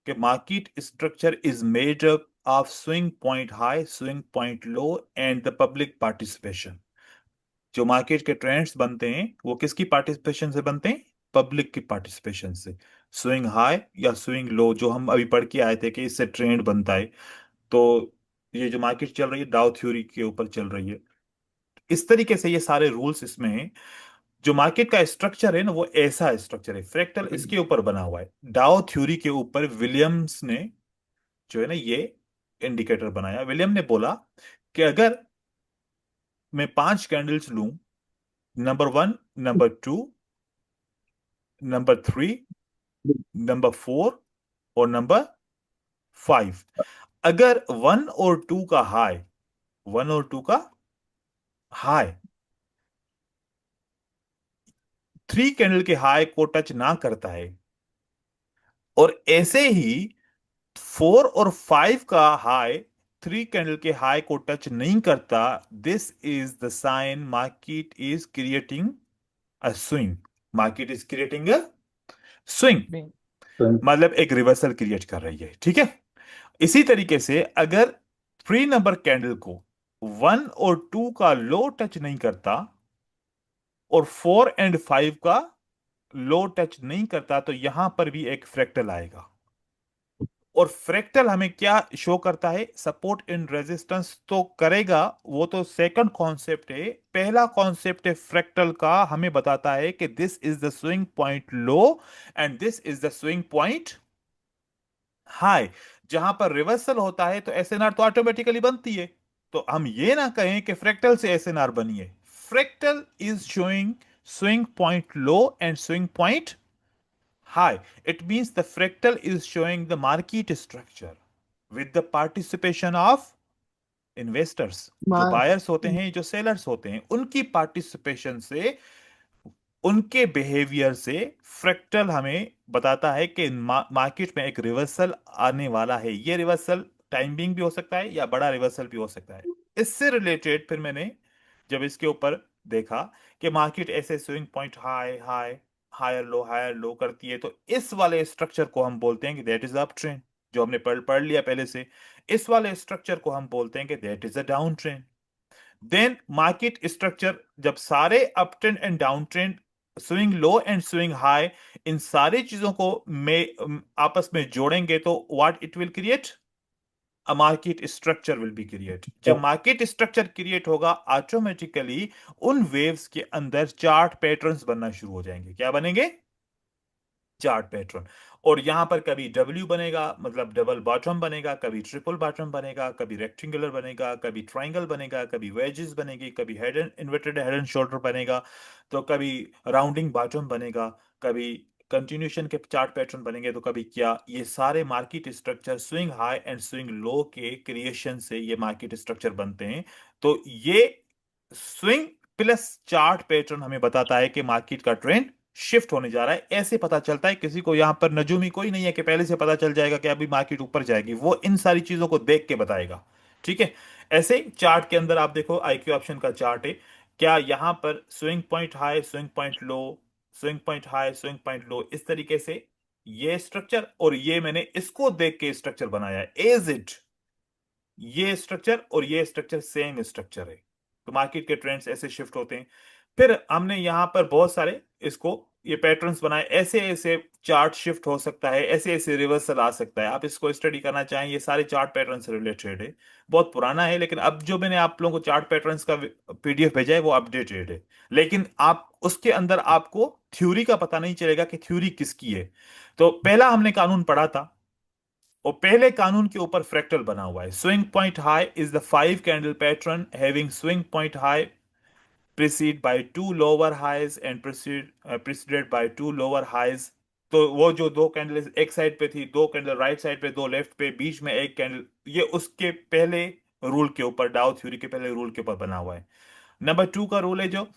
कि market structure is made up of swing point high, swing point low and the public participation. जो मार्केट के ट्रेंड्स बनते हैं वो किसकी पार्टिसिपेशन से बनते हैं? पब्लिक की पार्टिसिपेशन से। स्विंग हाई या स्विंग लो, जो हम अभी पढ़ के आए थे कि इससे ट्रेंड बनता है। तो ये जो मार्केट चल रही है डाउ थ्योरी के ऊपर चल रही है, इस तरीके से ये सारे रूल्स इसमें हैं। जो मार्केट का स्ट्रक्चर है ना वो ऐसा स्ट्रक्चर है, फ्रैक्टल इसके ऊपर बना हुआ है, डाउ थ्योरी के ऊपर विलियम्स ने जो है ना ये इंडिकेटर बनाया। विलियम ने बोला कि अगर मैं 5 कैंडल्स लूं, नंबर 1, नंबर 2, नंबर 3, नंबर 4 और नंबर 5, अगर 1 और 2 का हाई, 1 और 2 का हाई 3 कैंडल के हाई को टच ना करता है, और ऐसे ही 4 और 5 का हाई 3 कैंडल के हाई को टच नहीं करता, this is the sign market is creating a swing. Market is creating a swing, नहीं। मतलब एक रिवर्सल क्रिएट कर रही है, ठीक है। इसी तरीके से अगर 3 नंबर कैंडल को 1 और 2 का लो टच नहीं करता और 4 एंड 5 का लो टच नहीं करता, तो यहां पर भी एक फ्रैक्टल आएगा। और फ्रैक्टल हमें क्या शो करता है? सपोर्ट इन रेजिस्टेंस तो करेगा, वो तो सेकंड कॉन्सेप्ट है। पहला कॉन्सेप्ट है फ्रैक्टल का, हमें बताता है कि this is the swing point low and this is the swing point high. जहां पर रिवर्सल होता है तो एसएनआर तो ऑटोमेटिकली बनती है, तो हम ये ना कहें कि फ्रैक्टल से एसएनआर बनी है। Fractal is showing swing point low and swing point high. It means the fractal is showing the market structure with the participation of investors. जो मा- बायर्स होते हैं, जो सेलर्स होते हैं, उनकी पार्टिसिपेशन से, उनके बिहेवियर से फ्रैक्टल हमें बताता है कि मार्केट में एक रिवर्सल आने वाला है। ये रिवर्सल टाइम बिंग भी हो सकता है या बड़ा रिवर्सल भी हो सकता है। इससे रिलेटेड फिर मैंने जब इसके ऊपर देखा कि मार्केट ऐसे swing point high high higher low करती है, तो इस वाले स्ट्रक्चर को हम बोलते हैं कि दैट इज अप ट्रेंड, जो हमने पढ़ लिया पहले से। इस वाले स्ट्रक्चर को हम बोलते हैं कि that is a down trend. Then market structure जब सारे up trend and down trend, swing low and swing high, इन सारी चीजों को में आपस में जोड़ेंगे तो what it will create? A market structure will be create. जब मार्केट स्ट्रक्चर क्रिएट होगा, ऑटोमेटिकली उन वेव्स के अंदर चार्ट पैटर्न्स बनना शुरू हो जाएंगे। क्या बनेंगे? Chart pattern. और यहां पर कभी डब्ल्यू बनेगा, मतलब डबल बॉटम बनेगा, कभी ट्रिपल बॉटम बनेगा, कभी रेक्टेंगुलर बनेगा, कभी ट्रायंगल बनेगा, कभी वेजेस बनेगी, कभी head and inverted head and shoulder बनेगा, तो कभी राउंडिंग बॉटम बनेगा, कभी कंटिन्यूशन के चार्ट पैटर्न बनेंगे, तो कभी क्या। ये सारे market structure swing high and swing low के क्रिएशन से ये मार्केट स्ट्रक्चर बनते हैं। तो ये स्विंग प्लस चार्ट पैटर्न हमें बताता है कि मार्केट का ट्रेंड शिफ्ट होने जा रहा है। ऐसे पता चलता है, किसी को यहां पर नजूमी कोई नहीं है कि पहले से पता चल जाएगा कि अभी मार्केट ऊपर जाएगी, वो इन सारी चीजों को देख के बताएगा। ठीक है। ऐसे चार्ट के अंदर आप देखो, आईक्यू ऑप्शन का चार्ट है, क्या यहां पर swing point high, swing point low, swing point high, swing point low, इस तरीके से ये स्ट्रक्चर, और ये मैंने इसको देख के स्ट्रक्चर बनाया है एज इट। ये स्ट्रक्चर और ये स्ट्रक्चर सेम स्ट्रक्चर है। तो मार्केट के ट्रेंड्स ऐसे शिफ्ट होते हैं। फिर हमने यहां पर बहुत सारे इसको ये पैटर्न्स बनाए, ऐसे ऐसे चार्ट शिफ्ट हो सकता है, ऐसे ऐसे रिवर्सल आ सकता है। आप इसको स्टडी करना चाहें, ये सारे चार्ट पैटर्न से रिलेटेड है। बहुत पुराना है, लेकिन अब जो मैंने आप लोगों को चार्ट पैटर्न्स का पीडीएफ भेजा है वो अपडेटेड है। लेकिन आप उसके अंदर आपको थ्योरी का पता नहीं चलेगा कि थ्योरी किसकी है। तो पहला हमने कानून पढ़ा था, और पहले कानून के ऊपर फ्रैक्टल बना हुआ है। Swing point high is the 5 candle pattern having swing point high preceded by two lower highs and preceded by two lower highs। तो वो जो दो कैंडल एक साइड पे थी, दो कैंडल राइट साइड पे, दो लेफ्ट पे, बीच में एक कैंडल, ये उसके पहले रूल के ऊपर, डाउ थ्योरी के पहले रूल के ऊपर बना हुआ है। नंबर 2 का रूल है जो,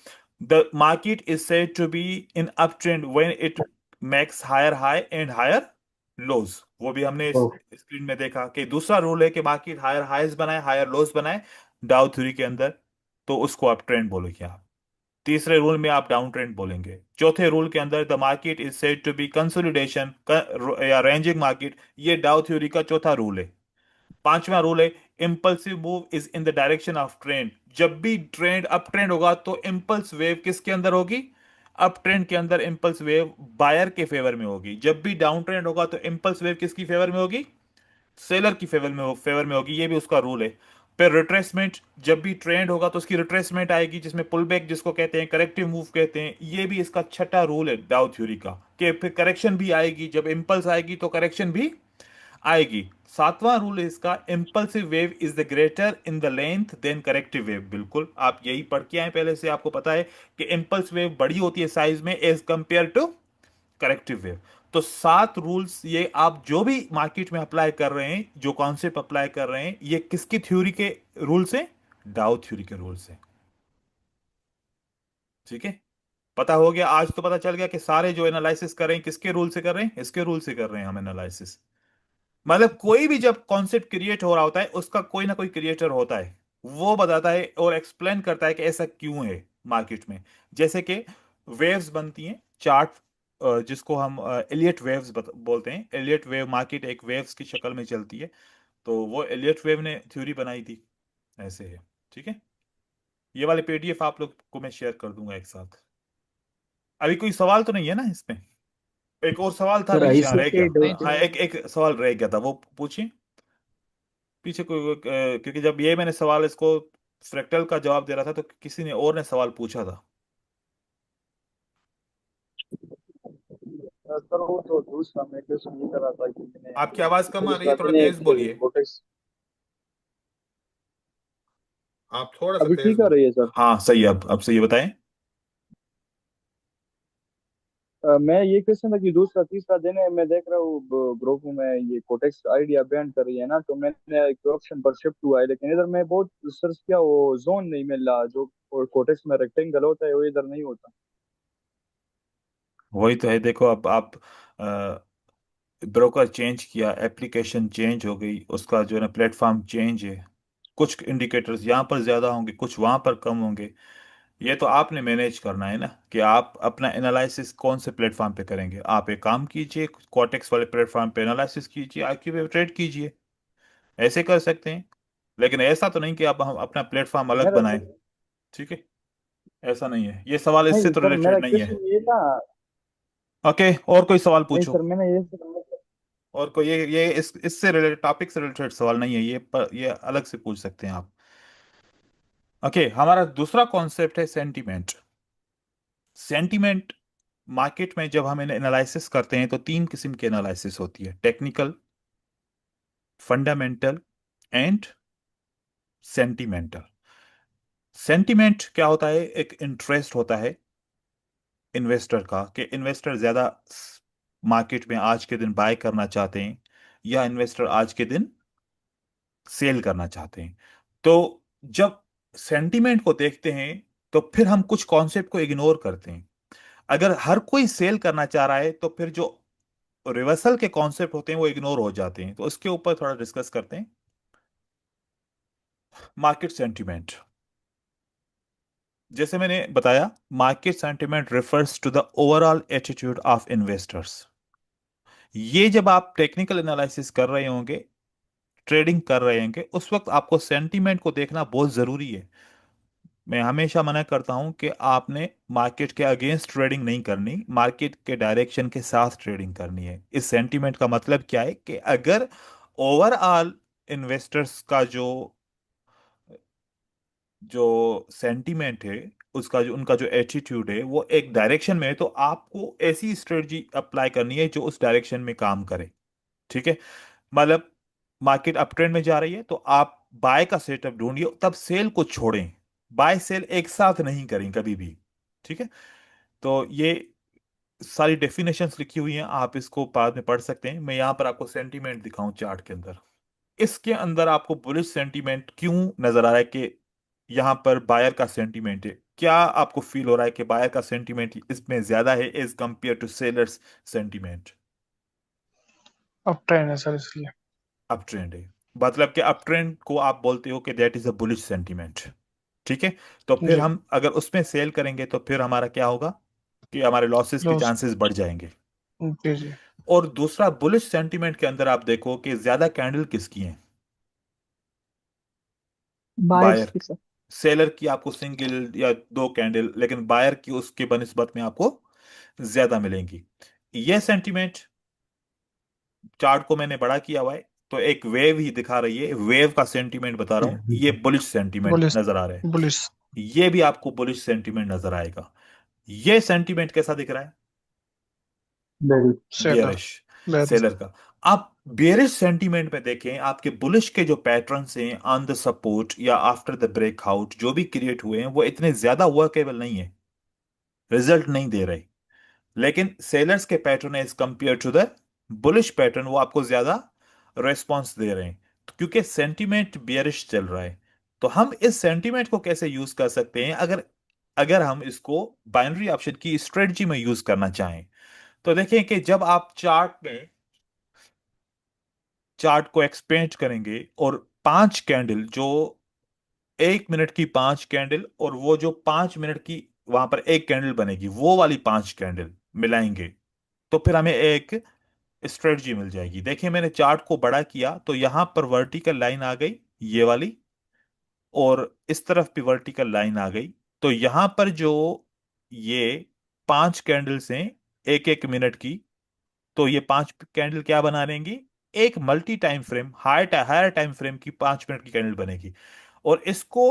the market is said to be in up trend when it makes higher high and higher lows. वो भी हमने इस ओ, स्क्रीन में देखा कि दूसरा रूल है कि मार्केट हायर हाईज बनाए, हायर लोज बनाए डाउ थ्योरी के अंदर, तो उसको आप ट्रेंड बोलोगे आप। तीसरे रूल में आप डाउन ट्रेंड बोलेंगे। चौथे रूल के अंदर the market is said to be consolidation या रेंजिंग मार्केट, ये डाउ थ्योरी का चौथा रूल है। पांचवा रूल है impulsive move is in the direction of trend. जब भी ट्रेंड अप ट्रेंड होगा तो इंपल्स वेव किसके अंदर होगी? अप ट्रेंड के अंदर इंपल्स वेव बायर के फेवर में होगी। जब भी डाउन ट्रेंड होगा तो इंपल्स वेव किसकी फेवर में होगी? सेलर की फेवर में होगी। ये भी उसका रूल है। फिर रिट्रेसमेंट, जब भी ट्रेंड होगा तो उसकी रिट्रेसमेंट आएगी, जिसमें पुल बैक जिसको कहते हैं, करेक्टिव मूव कहते हैं। ये भी इसका छठा रूल है डाउ थ्योरी का, कि फिर करेक्शन भी आएगी, जब इंपल्स आएगी तो करेक्शन भी आएगी। सातवां रूल है इसका, impulsive wave is the greater in the length than corrective wave. बिल्कुल आप यही पढ़ के आए पहले से, आपको पता है कि इंपल्स वेव बड़ी होती है साइज में as compare to corrective wave. तो 7 रूल्स, ये आप जो भी मार्केट में अप्लाई कर रहे हैं, जो कॉन्सेप्ट अप्लाई कर रहे हैं, ये किसकी थ्योरी के रूल्स हैं? डाउ थ्योरी के रूल्स हैं। ठीक है। पता हो गया, आज तो पता चल गया कि सारे जो एनालिसिस कर रहे हैं किसके रूल से कर रहे हैं? इसके रूल से कर रहे हैं हम एनालिसिस। मतलब कोई भी जब कॉन्सेप्ट क्रिएट हो रहा होता है, उसका कोई ना कोई क्रिएटर होता है, वो बताता है और एक्सप्लेन करता है कि ऐसा क्यों है मार्केट में। जैसे कि वेव्स बनती हैं, चार्ट, जिसको हम एलियट वेव्स बोलते हैं। एलियट वेव मार्केट एक वेव्स की शक्ल में चलती है, तो वो एलियट वेव ने थ्योरी बनाई थी। ऐसे है। ठीक है। ये वाले पीडीएफ आप लोग को मैं शेयर कर दूंगा एक साथ। अभी कोई सवाल तो नहीं है ना इसमें? एक और सवाल था सर बीच यहाँ आईसीआई रह के गया। नहीं डाउट हाँ, है। एक सवाल रह गया था, वो पूछिए पीछे कोई क्योंकि जब ये मैंने सवाल इसको फ्रैक्टल का जवाब दे रहा था तो किसी ने और ने सवाल पूछा था। सर वो तो दूसरा मैं क्वेश्चन ये कर रहा था कि मैंने आपकी आवाज कम आ रही है, दूसरा थोड़ा मैंने तेज एक बोलिए। कोटेक्स। आप थोड़ा सा अभी तेज ठीक आ बोल। रही है सर? हाँ सही है, अब सही है, बताएं। मैं ये क्वेश्चन था कि दूसरा तीसरा दिन है, मैं देख रहा हूँ ग्रुप में ये कोटेक्स आइडिया बैन कर रही है ना, तो मैंने एक ऑप्शन पर शिफ्ट हुआ है, लेकिन इधर मैं बहुत सर्च किया, वो जोन नहीं मिल रहा जो कोटेक्स में रेक्टेंगल होता है वो इधर नहीं होता। वही तो है, देखो अब आप ब्रोकर चेंज किया, एप्लीकेशन चेंज हो गई, उसका जो है ना प्लेटफॉर्म चेंज है। कुछ इंडिकेटर्स यहाँ पर ज्यादा होंगे, कुछ वहां पर कम होंगे। ये तो आपने मैनेज करना है ना कि आप अपना एनालिसिस कौन से प्लेटफॉर्म पे करेंगे। आप एक काम कीजिए, कॉटेक्स वाले प्लेटफॉर्म पे एनालिसिस कीजिए, आईक्यू पे ट्रेड कीजिए, ऐसे कर सकते हैं। लेकिन ऐसा तो नहीं कि आप हम अपना प्लेटफॉर्म अलग मेरा बनाएं। ठीक है, ऐसा नहीं है, ये सवाल इससे नहीं तो सर, मेरा रिलेटेड नहीं है। क्वेश्चन ये था। ओके, और कोई सवाल नहीं पूछो। सर, मैंने ये और कोई ये इससे रिलेटेड, टॉपिक से रिलेटेड सवाल नहीं है ये, पर ये अलग से पूछ सकते हैं आप। ओके, हमारा दूसरा कॉन्सेप्ट है सेंटीमेंट। सेंटीमेंट मार्केट में जब हम एनालिसिस करते हैं तो तीन किस्म की एनालिसिस होती है: technical, fundamental and sentimental. Sentiment क्या होता है? एक इंटरेस्ट होता है इन्वेस्टर का, कि इन्वेस्टर ज्यादा मार्केट में आज के दिन बाय करना चाहते हैं या इन्वेस्टर आज के दिन सेल करना चाहते हैं। तो जब सेंटीमेंट को देखते हैं तो फिर हम कुछ कॉन्सेप्ट को इग्नोर करते हैं। अगर हर कोई सेल करना चाह रहा है तो फिर जो रिवर्सल के कॉन्सेप्ट होते हैं वो इग्नोर हो जाते हैं। तो उसके ऊपर थोड़ा डिस्कस करते हैं। मार्केट सेंटीमेंट, जैसे मैंने बताया, market sentiment refers to the overall attitude of investors. ये जब आप टेक्निकल एनालिसिस कर रहे होंगे, ट्रेडिंग कर रहे होंगे, उस वक्त आपको सेंटीमेंट को देखना बहुत जरूरी है। मैं हमेशा मना करता हूं कि आपने मार्केट के अगेंस्ट ट्रेडिंग नहीं करनी, मार्केट के डायरेक्शन के साथ ट्रेडिंग करनी है। इस सेंटीमेंट का मतलब क्या है कि अगर ओवरऑल इन्वेस्टर्स का जो जो सेंटीमेंट है, उसका जो उनका जो एटीट्यूड है वो एक डायरेक्शन में है, तो आपको ऐसी स्ट्रेटजी अप्लाई करनी है जो उस डायरेक्शन में काम करे। ठीक है, मतलब मार्केट अप ट्रेंड में जा रही है तो आप बाय का सेटअप ढूंढिए, तब सेल को छोड़ें। बाय सेल एक साथ नहीं करें कभी भी। ठीक है, तो ये सारी डेफिनेशंस लिखी हुई हैं, आप इसको बाद में पढ़ सकते हैं। मैं यहां पर आपको सेंटीमेंट दिखाऊं चार्ट के अंदर। इसके अंदर आपको बुलिश सेंटीमेंट क्यों नजर आ रहा है कि यहां पर बायर का सेंटीमेंट है? क्या आपको फील हो रहा है कि बायर का सेंटीमेंट इसमें ज्यादा है as compare to sellers sentiment? अब ट्रेंड है सर इसलिए। अप ट्रेंड है, मतलब कि अप ट्रेंड को आप बोलते हो कि that is a bullish sentiment. ठीक है, तो फिर जी। हम अगर उसमें सेल करेंगे तो फिर हमारा क्या होगा कि हमारे लॉसेस के लॉस। चांसेस बढ़ जाएंगे। जी जी। और दूसरा, बुलिश सेंटीमेंट के अंदर आप देखो कि ज्यादा कैंडल किसकी हैं? Buyers buyer. की सर। सेलर की आपको सिंगल या दो कैंडल, लेकिन बायर की उसके बनिस्बत में आपको ज्यादा मिलेंगी। यह सेंटीमेंट, चार्ट को मैंने बड़ा किया हुआ है तो एक वेव ही दिखा रही है, वेव का सेंटीमेंट बता रहा हूं, ये बुलिश सेंटीमेंट बुलिस। नजर आ रहा है। बुलिस। ये भी आपको बुलिश सेंटीमेंट नजर आएगा। ये सेंटीमेंट कैसा दिख रहा है? बिल्कुल। सेलर। Bearish, berries. सेलर का। आप बेरिश सेंटीमेंट में देखें, आपके बुलिश के जो पैटर्न्स हैं ऑन द सपोर्ट या आफ्टर द ब्रेकआउट जो भी क्रिएट हुए हैं वो इतने ज्यादा वर्केबल नहीं है, रिजल्ट नहीं दे रहे। लेकिन सेलर्स के pattern as compare to the bullish pattern वो आपको ज्यादा रेस्पॉन्स दे रहे हैं, तो क्योंकि सेंटीमेंट बियरिश चल रहा है। तो हम इस सेंटीमेंट को कैसे यूज कर सकते हैं अगर अगर हम इसको बाइनरी ऑप्शन की स्ट्रेटजी में यूज करना चाहें? तो देखें कि जब आप चार्ट को एक्सपेंड करेंगे और पांच कैंडल जो 1 मिनट की पांच कैंडल और वो जो 5 मिनट की वहां पर एक कैंडल बनेगी, वो वाली पांच कैंडल मिलाएंगे तो फिर हमें एक स्ट्रेटजी मिल जाएगी। देखिए, मैंने चार्ट को बड़ा किया तो यहां पर वर्टिकल लाइन आ गई, ये वाली, और इस तरफ भी वर्टिकल लाइन आ गई। तो यहां पर जो ये पांच कैंडल्स हैं, 1 1 मिनट की, तो ये 5 कैंडल क्या बना लेंगी, एक multi time frame higher time frame की 5 मिनट की कैंडल बनेगी। और इसको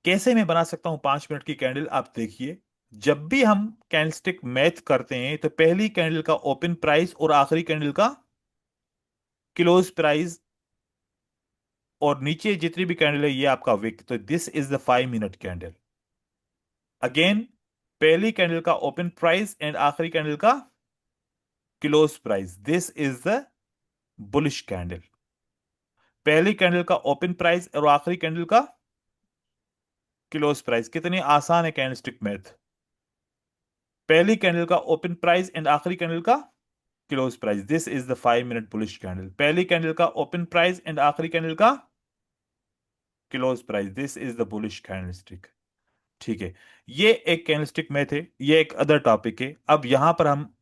कैसे मैं बना सकता हूं 5 मिनट की कैंडल, आप देखिए। जब भी हम कैंडलस्टिक मैथ करते हैं तो पहली कैंडल का ओपन प्राइस और आखिरी कैंडल का क्लोज प्राइस, और नीचे जितनी भी कैंडल है ये आपका विक, तो this is the 5 minute candle. Again, पहली कैंडल का ओपन प्राइस एंड आखिरी कैंडल का close price, this is the bullish candle. पहली कैंडल का ओपन प्राइस और आखिरी कैंडल का क्लोज प्राइस, कितनी आसान है कैंडलस्टिक मैथ। पहली कैंडल का ओपन प्राइस एंड आखिरी कैंडल का close price, this is the 5 minute bullish candle. पहली कैंडल का ओपन प्राइस एंड आखिरी कैंडल का close price, this is the bullish candlestick. ठीक है, ये एक कैंडलस्टिक मैथ है, ये एक अदर टॉपिक है। अब यहां पर हम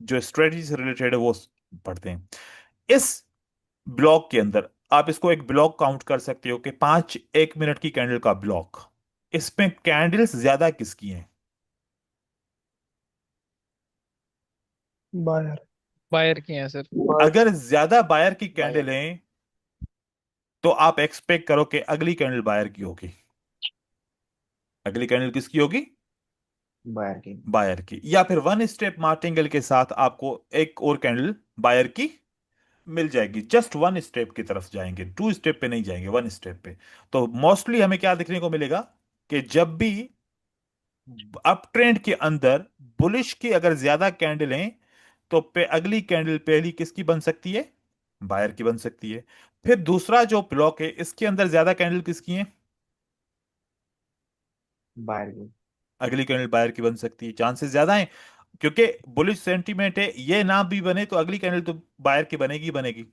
जो स्ट्रेटजी से रिलेटेड है वो पढ़ते हैं। इस ब्लॉक के अंदर आप इसको एक ब्लॉक काउंट कर सकते हो कि 1 मिनट की कैंडल का ब्लॉक, इसमें कैंडल्स ज्यादा किसकी हैं? बायर। बायर की हैं सर। अगर ज्यादा बायर की कैंडल बायर है तो आप एक्सपेक्ट करो कि अगली कैंडल बायर की होगी। अगली कैंडल किसकी होगी? बायर की। बायर की। या फिर वन स्टेप मार्टिंगल के साथ आपको एक और कैंडल बायर की मिल जाएगी। जस्ट वन स्टेप की तरफ जाएंगे, 2 स्टेप पे नहीं जाएंगे, वन स्टेप पे। तो मोस्टली हमें क्या देखने को मिलेगा कि जब भी अप ट्रेंड के अंदर बुलिश की अगर ज्यादा कैंडल हैं तो अगली कैंडल पहली किसकी बन सकती है? बायर की बन सकती है। फिर दूसरा जो ब्लॉक है इसके अंदर ज्यादा कैंडल किसकी है? बायर की। अगली कैंडल बायर की बन सकती है, चांसेस ज्यादा है। क्योंकि बुलिश सेंटीमेंट है, ये ना भी बने तो अगली कैंडल तो बायर की बनेगी ही बनेगी।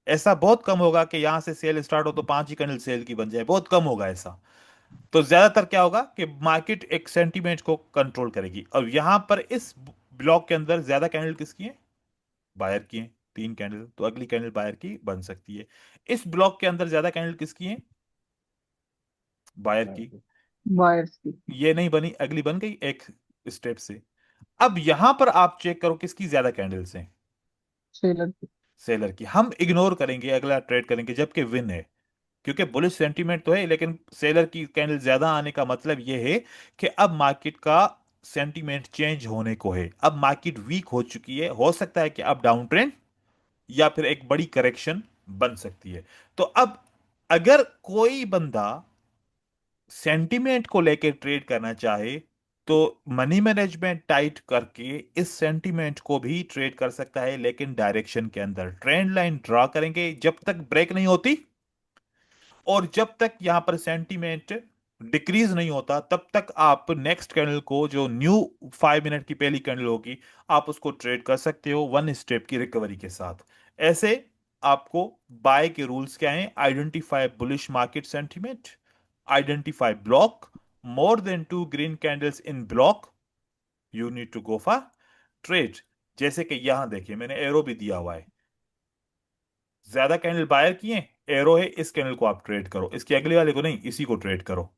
ऐसा बहुत कम होगा कि यहां से सेल स्टार्ट हो तो 5 ही कैंडल सेल की बन जाए, बहुत कम होगा ऐसा। तो ज्यादातर क्या होगा कि मार्केट एक सेंटीमेंट को कंट्रोल करेगी। और यहां पर इस ब्लॉक के अंदर ज्यादा कैंडल किसकी है? बायर की है, 3 कैंडल, तो अगली कैंडल बायर की बन सकती है। इस ब्लॉक के अंदर ज्यादा कैंडल किसकी है? बायर बायर की। की। बायर्स की। ये नहीं बनी, अगली बन गई एक स्टेप से। अब यहां पर आप चेक करो किसकी ज्यादा कैंडल्स हैं? सेलर की। सेलर की। हम इग्नोर करेंगे, अगला ट्रेड करेंगे जबकि विन है, क्योंकि बुलिश सेंटीमेंट तो है लेकिन सेलर की कैंडल ज्यादा आने का मतलब यह है कि अब मार्केट का सेंटीमेंट चेंज होने को है। अब मार्केट वीक हो चुकी है, हो सकता है कि अब डाउन ट्रेंड या फिर एक बड़ी करेक्शन बन सकती है। तो अब अगर कोई बंदा सेंटीमेंट को लेकर ट्रेड करना चाहे तो मनी मैनेजमेंट टाइट करके इस सेंटीमेंट को भी ट्रेड कर सकता है, लेकिन डायरेक्शन के अंदर ट्रेंड लाइन ड्रा करेंगे जब तक ब्रेक नहीं होती, और जब तक यहां पर सेंटीमेंट डिक्रीज नहीं होता तब तक आप नेक्स्ट कैंडल को, जो न्यू 5 मिनट की पहली कैंडल होगी, आप उसको ट्रेड कर सकते हो वन स्टेप की रिकवरी के साथ। ऐसे आपको बाय के रूल्स क्या हैं? Identify bullish market sentiment, identify block, more than 2 green candles in block, you need to go for trade. जैसे कि यहां देखिए मैंने एरो भी दिया हुआ है, ज्यादा कैंडल बायर किए, एरो है, इस कैंडल को आप ट्रेड करो, इसके अगले वाले को नहीं, इसी को ट्रेड करो,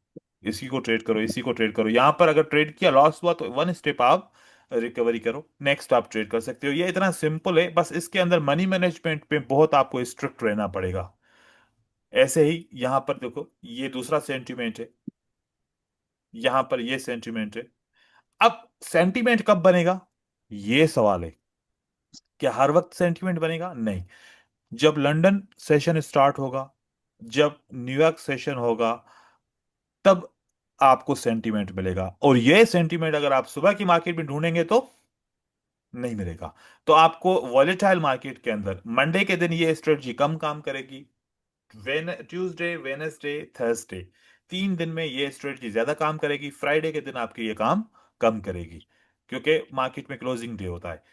इसी को ट्रेड करो, इसी को ट्रेड करो। यहां पर अगर ट्रेड किया लॉस हुआ तो वन स्टेप आप रिकवरी करो, नेक्स्ट आप ट्रेड कर सकते हो। ये इतना सिंपल है, बस इसके अंदर मनी मैनेजमेंट पे बहुत आपको स्ट्रिक्ट रहना पड़ेगा। ऐसे ही यहां पर देखो ये दूसरा सेंटीमेंट है, यहां पर ये सेंटीमेंट है। अब सेंटीमेंट कब बनेगा ये सवाल है। क्या हर वक्त सेंटीमेंट बनेगा? नहीं। जब लंदन सेशन स्टार्ट होगा, जब न्यूयॉर्क सेशन होगा, तब आपको सेंटीमेंट मिलेगा। और यह सेंटीमेंट अगर आप सुबह की मार्केट में ढूंढेंगे तो नहीं मिलेगा। तो आपको वॉलेटाइल मार्केट के अंदर मंडे के दिन ये स्ट्रेटजी कम काम करेगी, ट्यूसडे, वेनेसडे, थर्सडे, 3 दिन में ये स्ट्रेटजी ज्यादा काम करेगी, फ्राइडे के दिन आपके ये काम कम करेगी, क्योंकि मार्केट में क्लोजिंग डे होता है।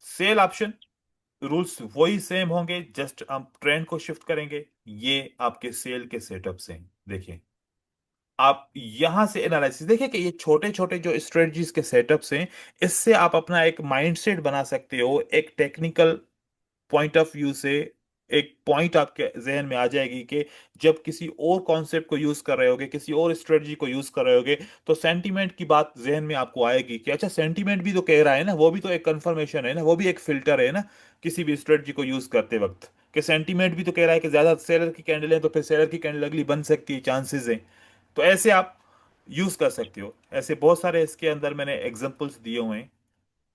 सेल ऑप्शन रूल्स वही सेम होंगे, जस्ट हम ट्रेंड को शिफ्ट करेंगे। ये आपके सेल के सेटअप से देखिए, आप यहां से एनालिसिस देखिए कि ये छोटे छोटे जो स्ट्रेटजीज के सेटअप्स हैं, इससे आप अपना एक माइंडसेट बना सकते हो, एक टेक्निकल पॉइंट ऑफ व्यू से एक पॉइंट आपके जहन में आ जाएगी कि जब किसी और कॉन्सेप्ट को यूज कर रहे होगे, किसी और स्ट्रेटजी को यूज कर रहे होगे, तो सेंटीमेंट की बात जहन में आपको आएगी कि अच्छा सेंटीमेंट भी तो कह रहा है ना, वो भी तो एक कंफर्मेशन है ना, वो भी एक फिल्टर है ना किसी भी स्ट्रेटजी को यूज करते वक्त, कि सेंटीमेंट भी तो कह रहा है कि ज्यादा सेलर की कैंडल है तो फिर सेलर की कैंडल अगली बन सकती है, चांसेस है। तो ऐसे आप यूज कर सकते हो। ऐसे बहुत सारे इसके अंदर मैंने एग्जांपल्स दिए हुए हैं।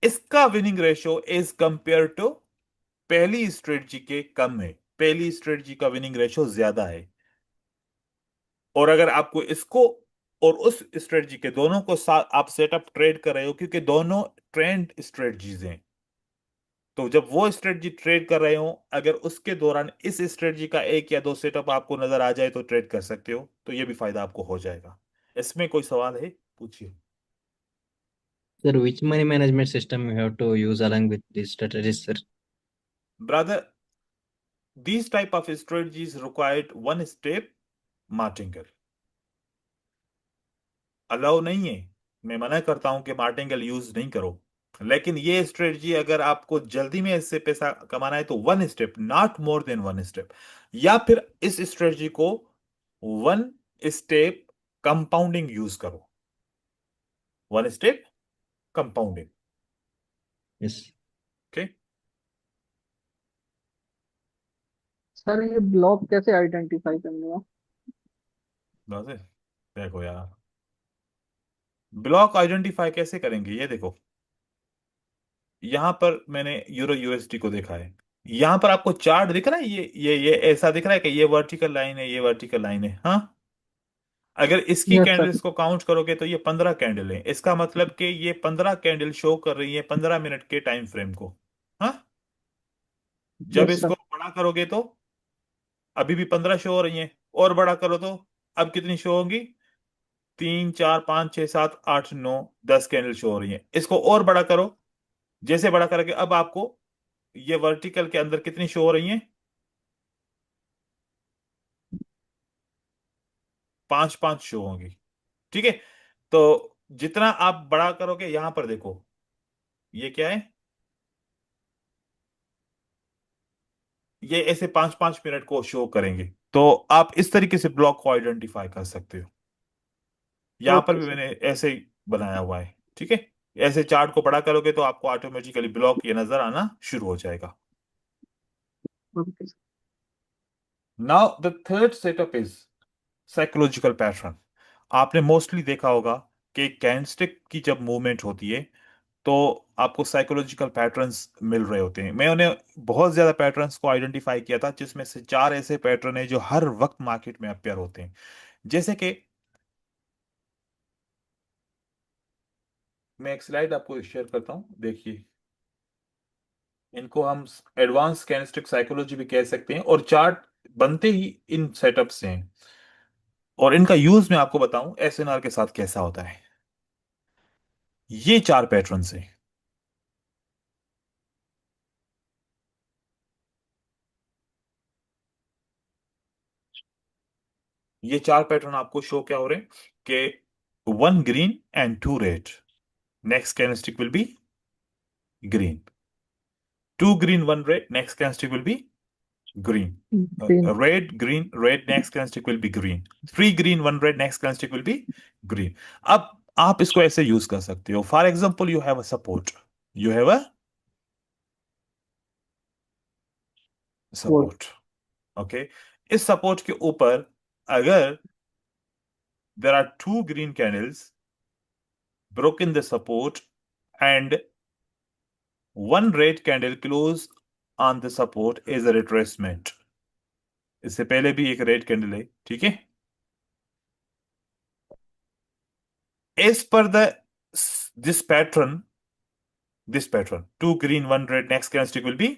इसका winning ratio as compare to पहली स्ट्रेटजी के कम है, पहली स्ट्रेटजी का विनिंग रेशियो ज्यादा है। और अगर आपको इसको और उस स्ट्रेटजी के दोनों को साथ आप सेटअप ट्रेड कर रहे हो, क्योंकि दोनों ट्रेंड स्ट्रेटजीज हैं, तो जब वो स्ट्रेटजी ट्रेड कर रहे हो, अगर उसके दौरान इस स्ट्रेटजी का एक या दो सेटअप आपको नजर आ जाए तो ट्रेड कर सकते हो, तो ये भी फायदा आपको हो जाएगा। इसमें कोई सवाल है, पूछिए। Sir, which money management system you have to use along with these strategies, sir? Brother, these type of strategies required one step martingale। Allow नहीं है, मैं मना करता हूं कि मार्टिंगल यूज नहीं करो, लेकिन ये स्ट्रेटजी अगर आपको जल्दी में इससे पैसा कमाना है तो one step, not more than one step, या फिर इस स्ट्रेटजी को वन स्टेप कंपाउंडिंग यूज करो, one step compounding. Yes. Okay. Sir ये ब्लॉक कैसे आइडेंटिफाई करने हैं? देखो यार, ब्लॉक आइडेंटिफाई कैसे करेंगे, ये देखो, यहां पर मैंने यूरो यूएसडी को देखा है, यहां पर आपको चार्ट दिख रहा है, ये ऐसा दिख रहा है कि ये वर्टिकल लाइन है, ये वर्टिकल लाइन है, हाँ। अगर इसकी यस सर। कैंडल्स को काउंट करोगे तो ये 15 कैंडल है, इसका मतलब कि ये 15 कैंडल शो कर रही है 15 मिनट के टाइम फ्रेम को, हाँ। जब यस इसको सर। बड़ा करोगे तो अभी भी 15 शो हो रही है, और बड़ा करो तो अब कितनी शो होंगी, 3 4 5 6 7 8 9 10 कैंडल शो हो रही है। इसको और बड़ा करो, जैसे बड़ा करोगे अब आपको ये वर्टिकल के अंदर कितनी शो हो रही है, 5 5 शो होंगी, ठीक है। तो जितना आप बड़ा करोगे, यहां पर देखो ये क्या है, ये ऐसे 5 5 मिनट को शो करेंगे, तो आप इस तरीके से ब्लॉक को आइडेंटिफाई कर सकते हो। यहां पर ओके भी सर। मैंने ऐसे ही बनाया हुआ है, ठीक है। ऐसे चार्ट को बड़ा करोगे तो आपको ऑटोमेटिकली ब्लॉक ये नजर आना शुरू हो जाएगा। Okay sir. Now the third setup is psychological pattern. आपने मोस्टली देखा होगा कि कैंडलस्टिक की जब मूवमेंट होती है तो आपको साइकोलॉजिकल पैटर्न्स मिल रहे होते हैं। मैंने बहुत ज्यादा पैटर्न्स को आइडेंटिफाई किया था, जिसमें से 4 ऐसे पैटर्न हैं जो हर वक्त मार्केट में अपेयर होते हैं। जैसे कि मैं एक स्लाइड आपको शेयर करता हूं, देखिए, इनको हम एडवांस कैनेस्टिक साइकोलॉजी भी कह सकते हैं, और चार्ट बनते ही इन सेटअप से हैं। और इनका यूज मैं आपको बताऊं एसएनआर के साथ कैसा होता है। ये 4 पैटर्न हैं। ये 4 पैटर्न आपको शो क्या हो रहे हैं कि one green and two red, next candlestick will be green, two green one red, next candlestick will be green, green. red green red, next candlestick will be green, three green one red, next candlestick will be green। अब आप इसको ऐसे use कर सकते हो, for example you have a support, you have a वो support, okay. इस support के ऊपर अगर there are two green candles broken the support and one red candle close on the support is a retracement। इससे पहले भी एक red candle है, ठीक है। as per the this pattern, this pattern, two green one red, next candlestick will be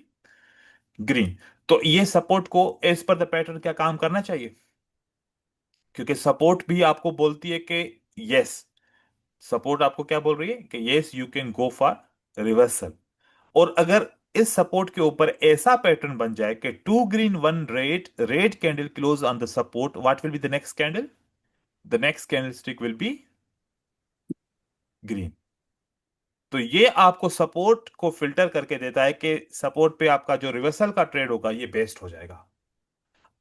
green। तो ये support को एज पर द पैटर्न क्या काम करना चाहिए, क्योंकि सपोर्ट भी आपको बोलती है कि यस, सपोर्ट आपको क्या बोल रही है कि yes you can go for reversal. और अगर इस सपोर्ट के ऊपर ऐसा पैटर्न बन जाए कि two green one red, red candle close on the support, what will be the next candle, the next candle stick will be green, तो ये आपको सपोर्ट को फिल्टर करके देता है कि सपोर्ट पे आपका जो रिवर्सल का ट्रेड होगा ये बेस्ट हो जाएगा।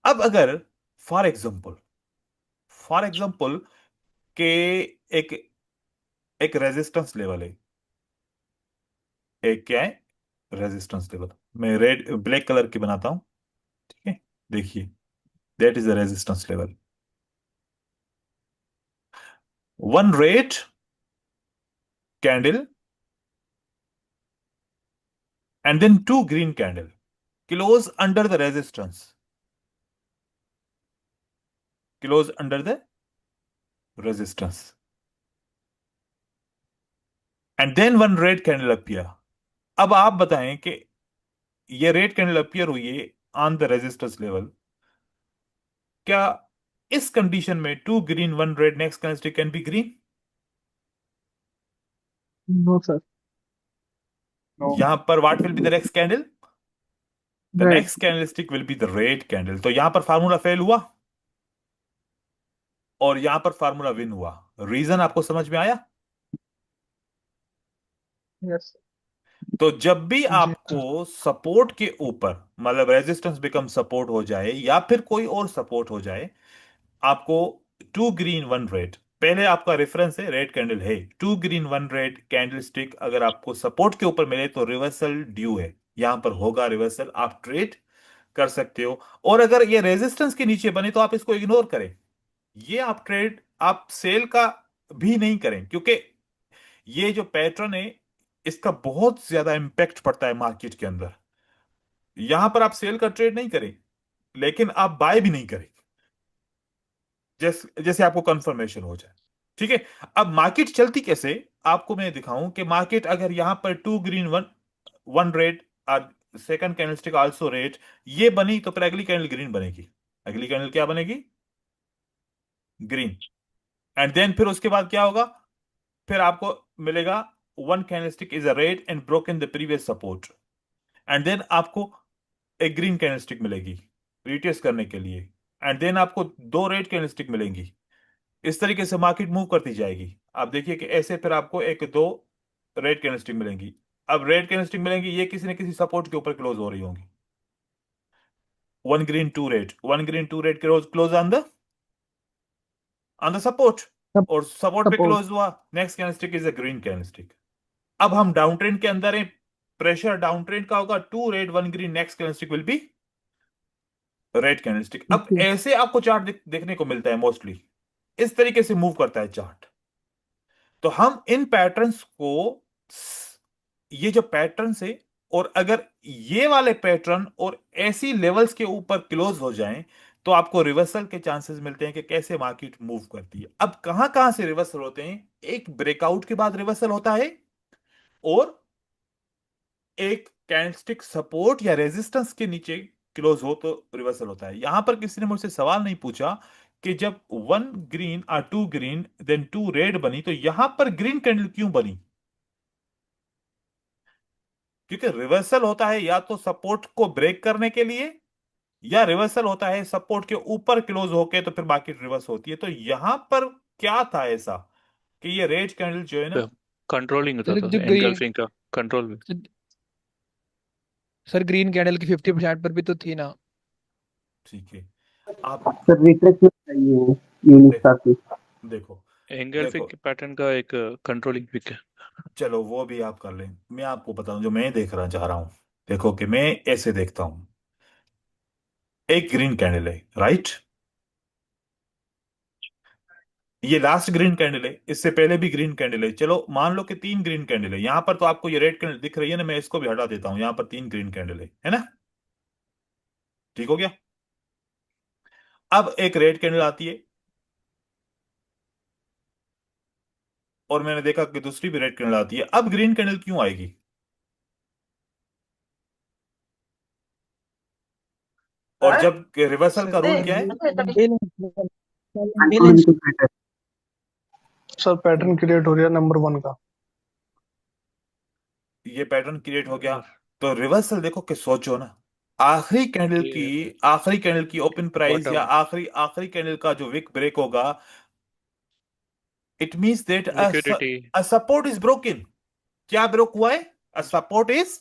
अब अगर फॉर एग्जांपल के एक एक रेजिस्टेंस लेवल है, एक क्या है रेजिस्टेंस लेवल, मैं रेड ब्लैक कलर की बनाता हूं, ठीक है, देखिए that is the resistance level, one red candle and then two green candle close under the resistance, close under the resistance, and then one red candle appear। अब आप बताएं कि ये रेड कैंडल अपीयर हुई है ऑन द रेजिस्टेंस लेवल, क्या इस condition में two green one red next candlestick can be green? No sir. No. यहां पर what will be the next candle? The red. Next candlestick will be the red candle. तो यहां पर formula fail हुआ और यहां पर फार्मूला विन हुआ। रीजन आपको समझ में आया? यस। तो जब भी जी सर। आपको सपोर्ट के ऊपर मतलब रेजिस्टेंस बिकम सपोर्ट हो जाए या फिर कोई और सपोर्ट हो जाए, आपको टू ग्रीन वन रेड, पहले आपका रेफरेंस है रेड कैंडल है, two green one red candle stick अगर आपको सपोर्ट के ऊपर मिले तो रिवर्सल ड्यू है, यहां पर होगा रिवर्सल, आप ट्रेड कर सकते हो। और अगर ये रेजिस्टेंस के नीचे बने तो आप इसको इग्नोर करें, ये आप ट्रेड आप सेल का भी नहीं करें, क्योंकि ये जो पैटर्न है इसका बहुत ज्यादा इंपैक्ट पड़ता है मार्केट के अंदर। यहां पर आप सेल का ट्रेड नहीं करें लेकिन आप बाय भी नहीं करें, जैसे आपको कंफर्मेशन हो जाए, ठीक है। अब मार्केट चलती कैसे आपको मैं दिखाऊं कि मार्केट अगर यहां पर two green one one red और सेकंड कैंडलस्टिक आल्सो रेड ये बनी तो फिर अगली कैंडल ग्रीन बनेगी, अगली कैंडल क्या बनेगी? ग्रीन। एंड देन फिर उसके बाद क्या होगा? फिर आपको मिलेगा one candlestick is a red and broken the previous support, and then आपको एक ग्रीन कैंडलस्टिक मिलेगी रिटेस्ट करने के लिए, एंड देन आपको दो रेड कैंडलस्टिक मिलेंगी। इस तरीके से मार्केट मूव करती जाएगी। आप देखिए कि ऐसे फिर आपको एक दो रेड कैंडलस्टिक मिलेंगी। अब रेड कैंडलस्टिक मिलेंगी ये किसी न किसी सपोर्ट के ऊपर क्लोज हो रही होंगी, one green two red, one green two red close close on the support, और सपोर्ट पे सपोर्ट। क्लोज हुआ, next candlestick is a green candlestick. अब हम डाउन ट्रेंड के अंदर है, प्रेशर डाउन ट्रेंड का होगा, two red one green next candlestick will be red candlestick. अब ओके। ऐसे आपको चार्ट देखने को मिलता है, मोस्टली इस तरीके से मूव करता है चार्ट। तो हम इन पैटर्न्स को, ये जो पैटर्न्स है, और अगर ये वाले पैटर्न और ऐसी लेवल्स के ऊपर क्लोज हो जाएं तो आपको रिवर्सल के चांसेस मिलते हैं कि कैसे मार्केट मूव करती है। अब कहां कहां से रिवर्सल होते हैं? एक ब्रेकआउट के बाद रिवर्सल होता है और एक कैंडलस्टिक सपोर्ट या रेजिस्टेंस के नीचे क्लोज हो तो रिवर्सल होता है। यहां पर किसी ने मुझसे सवाल नहीं पूछा कि जब वन ग्रीन और two green then two red बनी तो यहां पर ग्रीन कैंडल क्यों बनी? क्योंकि रिवर्सल होता है या तो सपोर्ट को ब्रेक करने के लिए, या रिवर्सल होता है सपोर्ट के ऊपर क्लोज होके तो फिर मार्केट रिवर्स होती है। तो यहां पर क्या था ऐसा कि ये रेड कैंडल जो है ना, कंट्रोलिंग होता सर था, जो ग्रीन एनगल्फिंग का कंट्रोल में। सर ग्रीन कैंडल की 50% पर भी तो थी ना। ठीक है, आप सर रिट्रेसमेंट चाहिए यूनिट देखो काफी। देखो एंगल्फिंग देखो पैटर्न का एक कंट्रोलिंग पिक है। चलो वो भी आप कर लें, मैं आपको बताऊं जो मैं देखना चाह रहा हूं। देखो कि मैं ऐसे देखता हूं, एक ग्रीन कैंडल है, राइट, ये लास्ट ग्रीन कैंडल है, इससे पहले भी ग्रीन कैंडल है, चलो मान लो कि तीन ग्रीन कैंडल है। यहां पर तो आपको ये रेड कैंडल दिख रही है ना, मैं इसको भी हटा देता हूं, यहां पर तीन ग्रीन कैंडल है ना, ठीक हो गया। अब एक रेड कैंडल आती है और मैंने देखा कि दूसरी भी रेड कैंडल आती है, अब ग्रीन कैंडल क्यों आएगी? और जब रिवर्सल का रूल क्या है? सर पैटर्न क्रिएट हो रहा है नंबर 1 का। ये पैटर्न क्रिएट हो गया तो रिवर्सल देखो कि सोचो ना, आखिरी कैंडल की, ये आखिरी कैंडल की ओपन प्राइस या बॉटम आखिरी आखिरी कैंडल का जो विक ब्रेक होगा, it means that liquidity a support is broken, क्या ब्रोक हुआ है? Support is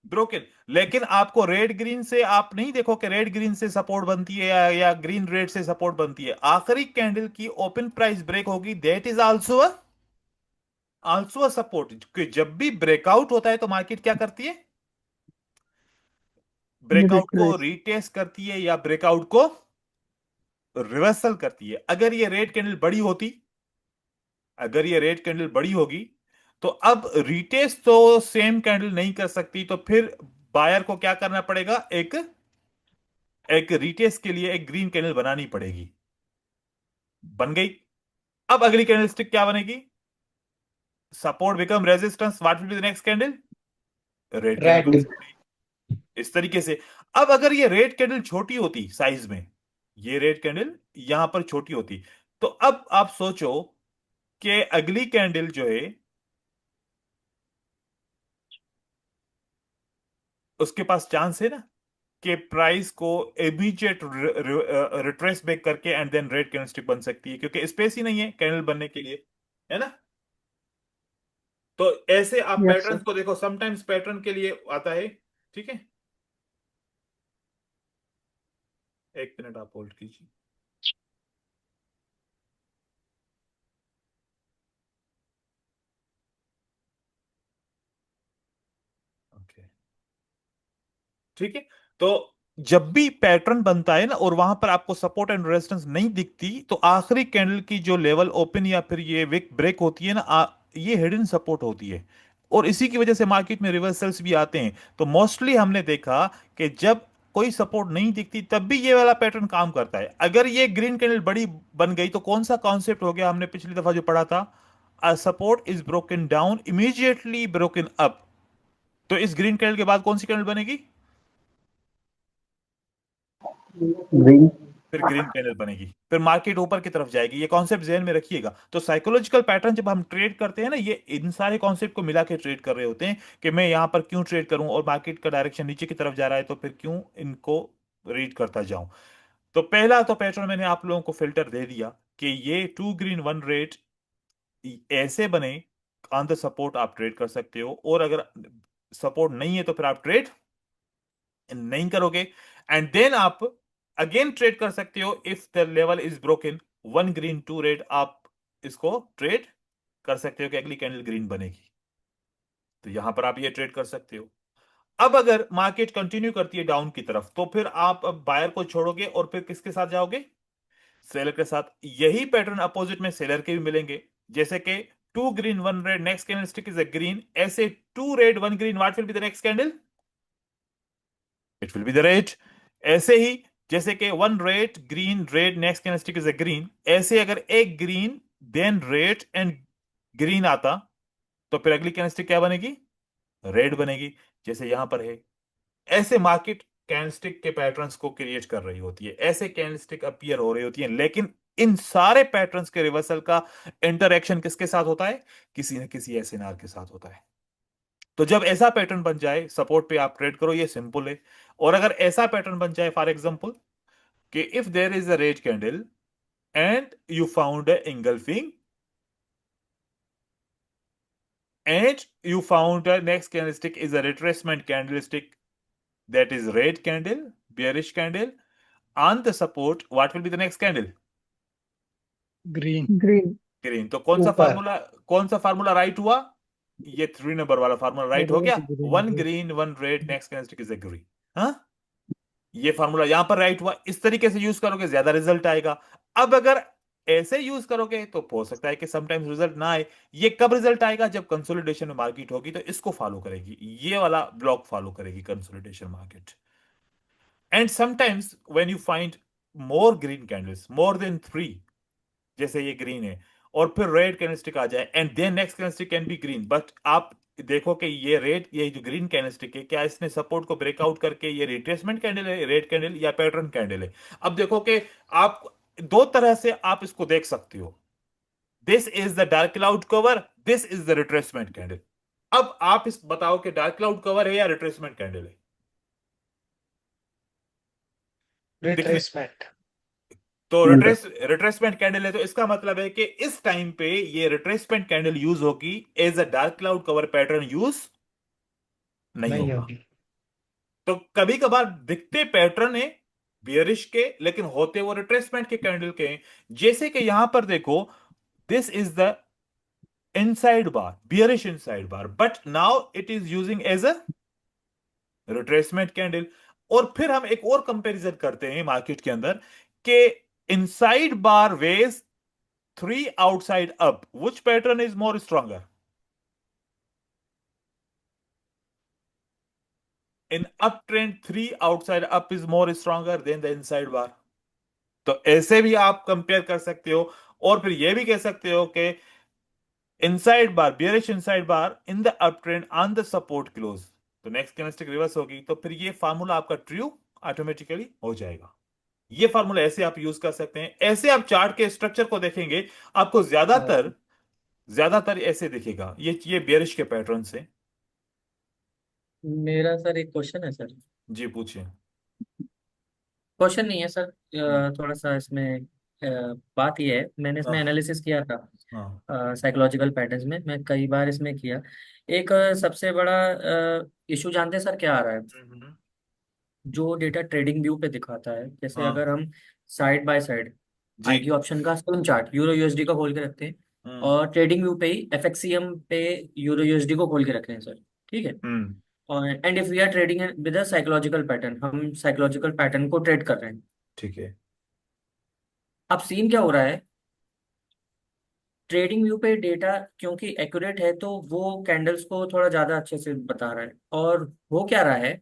broken. लेकिन आपको रेड ग्रीन से आप नहीं देखो कि रेड ग्रीन से सपोर्ट बनती है या ग्रीन रेड से सपोर्ट बनती है। आखिरी कैंडल की ओपन प्राइस ब्रेक होगी, that is also a support. कि जब भी ब्रेकआउट होता है तो मार्केट क्या करती है? ब्रेकआउट को रिट्रेस। रीटेस्ट करती है या ब्रेकआउट को रिवर्सल करती है। अगर ये रेड कैंडल बड़ी होती, अगर ये रेड कैंडल बड़ी होगी, तो अब रीटेस्ट तो सेम कैंडल नहीं कर सकती, तो फिर बायर को क्या करना पड़ेगा? एक एक रीटेस्ट के लिए एक ग्रीन कैंडल बनानी पड़ेगी। बन गई। अब अगली कैंडल स्टिक क्या बनेगी? Support become resistance, what will be the next candle? Red candle बन Red. सकती है इस तरीके से। अब अगर ये रेड कैंडल छोटी होती साइज में, ये रेड कैंडल यहां पर छोटी होती, तो अब आप सोचो कि अगली कैंडल जो है उसके पास चांस है ना कि प्राइस को इमीडिएट रिट्रेस बैक करके and then red candle stick बन सकती है, क्योंकि स्पेस ही नहीं है कैंडल बनने के लिए, है ना? तो ऐसे आप यस पैटर्न्स सर। को देखो, समटाइम्स पैटर्न के लिए आता है। ठीक है, एक मिनट आप होल्ड कीजिए। ओके, ठीक है। तो जब भी पैटर्न बनता है ना और वहां पर आपको सपोर्ट एंड रेजिस्टेंस नहीं दिखती, तो आखिरी कैंडल की जो लेवल ओपन या फिर ये विक ब्रेक होती है ना, ये हिडन सपोर्ट होती है। और इसी की वजह से मार्केट में रिवर्सल्स भी आते हैं। तो मोस्टली हमने देखा कि जब कोई सपोर्ट नहीं दिखती तब भी ये वाला पैटर्न काम करता है। अगर ये ग्रीन कैंडल बड़ी बन गई तो कौन सा कॉन्सेप्ट हो गया हमने पिछली दफा जो पढ़ा था? Support is broken down immediately broken up. तो इस ग्रीन कैंडल के बाद कौन सी कैंडल बनेगी? ग्रीन। फिर ग्रीन कैंडल बनेगी, फिर मार्केट ऊपर की तरफ जाएगी। ये कॉन्सेप्ट ध्यान में रखिएगा। तो साइकोलॉजिकल पैटर्न जब हम ट्रेड करते हैं ना, ये इन सारे कॉन्सेप्ट को मिला के ट्रेड कर रहे होते हैं कि मैं यहां पर क्यों ट्रेड करूं और मार्केट का डायरेक्शन नीचे की तरफ जा रहा है तो फिर क्यों इनको रीड करता जाऊं। तो पहला तो पैटर्न मैंने आप लोगों को फिल्टर दे दिया कि ये टू ग्रीन वन रेड ऐसे बने ऑन द सपोर्ट आप ट्रेड कर सकते हो, और अगर सपोर्ट नहीं है तो फिर आप ट्रेड नहीं करोगे। एंड देन आप अगेन ट्रेड कर सकते हो if the level is broken, one green two red, आप इसको ट्रेड कर सकते हो कि अगली कैंडल ग्रीन बनेगी। तो यहां पर आप ये ट्रेड कर सकते हो। अब अगर मार्केट कंटिन्यू करती है डाउन की तरफ, तो फिर आप अब बायर को छोड़ोगे और फिर किसके साथ जाओगे? सेलर के साथ। यही पैटर्न अपोजिट में सेलर के भी मिलेंगे, जैसे कि two green one red, next candle stick is a green. ऐसे two red one green, what will be the next candle? It will be the red. ऐसे ही जैसे कि one red green red, next candlestick is a green, ऐसे अगर एक green then red and green आता तो फिर अगली कैंडलस्टिक क्या बनेगी? रेड बनेगी, जैसे यहां पर है। ऐसे मार्केट कैंडलस्टिक के पैटर्न्स को क्रिएट कर रही होती है, ऐसे कैंडलस्टिक अपीयर हो रही होती है। लेकिन इन सारे पैटर्न्स के रिवर्सल का इंटरएक्शन किसके साथ होता है? किसी न किसी एसएनआर के साथ होता है। तो जब ऐसा पैटर्न बन जाए सपोर्ट पे आप ट्रेड करो, ये सिंपल है। और अगर ऐसा पैटर्न बन जाए फॉर एग्जांपल कि if there is a red candle and you found a engulfing and you found a next candlestick is a retracement candlestick, that is red candle, bearish candle on the support, what will be the next candle? Green. Green. Green. तो ऊपर। कौन सा formula right हुआ? ये 3 number वाला formula right हो गया। Red green one green one red, next candlestick is a green. हाँ, ये फार्मूला यहां पर राइट हुआ। इस तरीके से यूज करोगे ज्यादा रिजल्ट आएगा। अब अगर ऐसे यूज करोगे तो हो सकता है कि समटाइम्स रिजल्ट ना आए। ये कब रिजल्ट आएगा? जब कंसोलिडेशन में मार्केट होगी तो इसको फॉलो करेगी, ये वाला ब्लॉक फॉलो करेगी consolidation market. And sometimes when you find more green candles, more than 3, जैसे ये ग्रीन है और फिर रेड कैंडलस्टिक आ जाए and then next candlestick can be green, but आप देखो कि ये रेड, ये जो ग्रीन कैंडलस्टिक है, क्या इसने सपोर्ट को ब्रेकआउट करके ये रिट्रेसमेंट कैंडल है, रेड कैंडल, या पैटर्न कैंडल है? अब देखो कि आप दो तरह से आप इसको देख सकते हो। This is the dark cloud cover, this is the retracement candle. अब आप इस बताओ कि डार्क क्लाउड कवर है या रिट्रेसमेंट कैंडल है? दिखने Retracement. तो रिट्रेसमेंट कैंडल है, तो इसका मतलब है कि इस टाइम पे ये रिट्रेसमेंट कैंडल यूज होगी, as a dark cloud cover pattern use नहीं नहीं होगा। होगी। तो कभी कभार दिखते पैटर्न है बियरिश के, लेकिन होते वो रिट्रेसमेंट के कैंडल के हैं। जैसे कि यहां पर देखो, this is the inside bar, bearish inside bar, but now it is using as a retracement candle. और फिर हम एक और कंपैरिजन करते हैं मार्केट के अंदर कि inside bar veg 3 outside up, which pattern is more stronger? In uptrend 3 outside up is more stronger than the inside bar. तो ऐसे भी आप कंपेयर कर सकते हो, और फिर ये भी कह सकते हो कि inside bar, bearish inside bar in the uptrend on the support close, तो नेक्स्ट कैंडलस्टिक रिवर्स होगी, तो फिर ये फार्मूला आपका ट्रू ऑटोमेटिकली हो जाएगा। ये फार्मूला ऐसे आप यूज कर सकते हैं। ऐसे आप चार्ट के स्ट्रक्चर को देखेंगे, आपको ज्यादातर ज्यादातर ऐसे दिखेगा, ये बियरिश के पैटर्न से। मेरा सर एक क्वेश्चन है सर। जी पूछिए। क्वेश्चन नहीं है सर, हम्म, थोड़ा सा इसमें बात ये है, मैंने इसमें हाँ एनालिसिस किया था हाँ साइकोलॉजिकल पैटर्न्स में, मैं कई बार इसमें किया। एक सबसे बड़ा इशू जानते हैं सर क्या आ रहा है? हम्म, जो डेटा ट्रेडिंग व्यू पे दिखाता है, जैसे हाँ अगर हम साइड बाय साइड जी आईक्यू ऑप्शन का सेम चार्ट यूरो यूएसडी का खोल के रखते हैं, हम्म और ट्रेडिंग व्यू पे ही एफएक्सीएम पे यूरो यूएसडी को खोल के रखते हैं सर, ठीक है? हम्म और and if we are trading with a psychological pattern, हम साइकोलॉजिकल पैटर्न को ट्रेड कर रहे हैं। ठीक है। अब सीन क्या हो रहा है, ट्रेडिंग व्यू पे डेटा क्योंकि एक्यूरेट है तो वो कैंडल्स को थोड़ा ज्यादा अच्छे से बता रहा है, और हो क्या रहा है,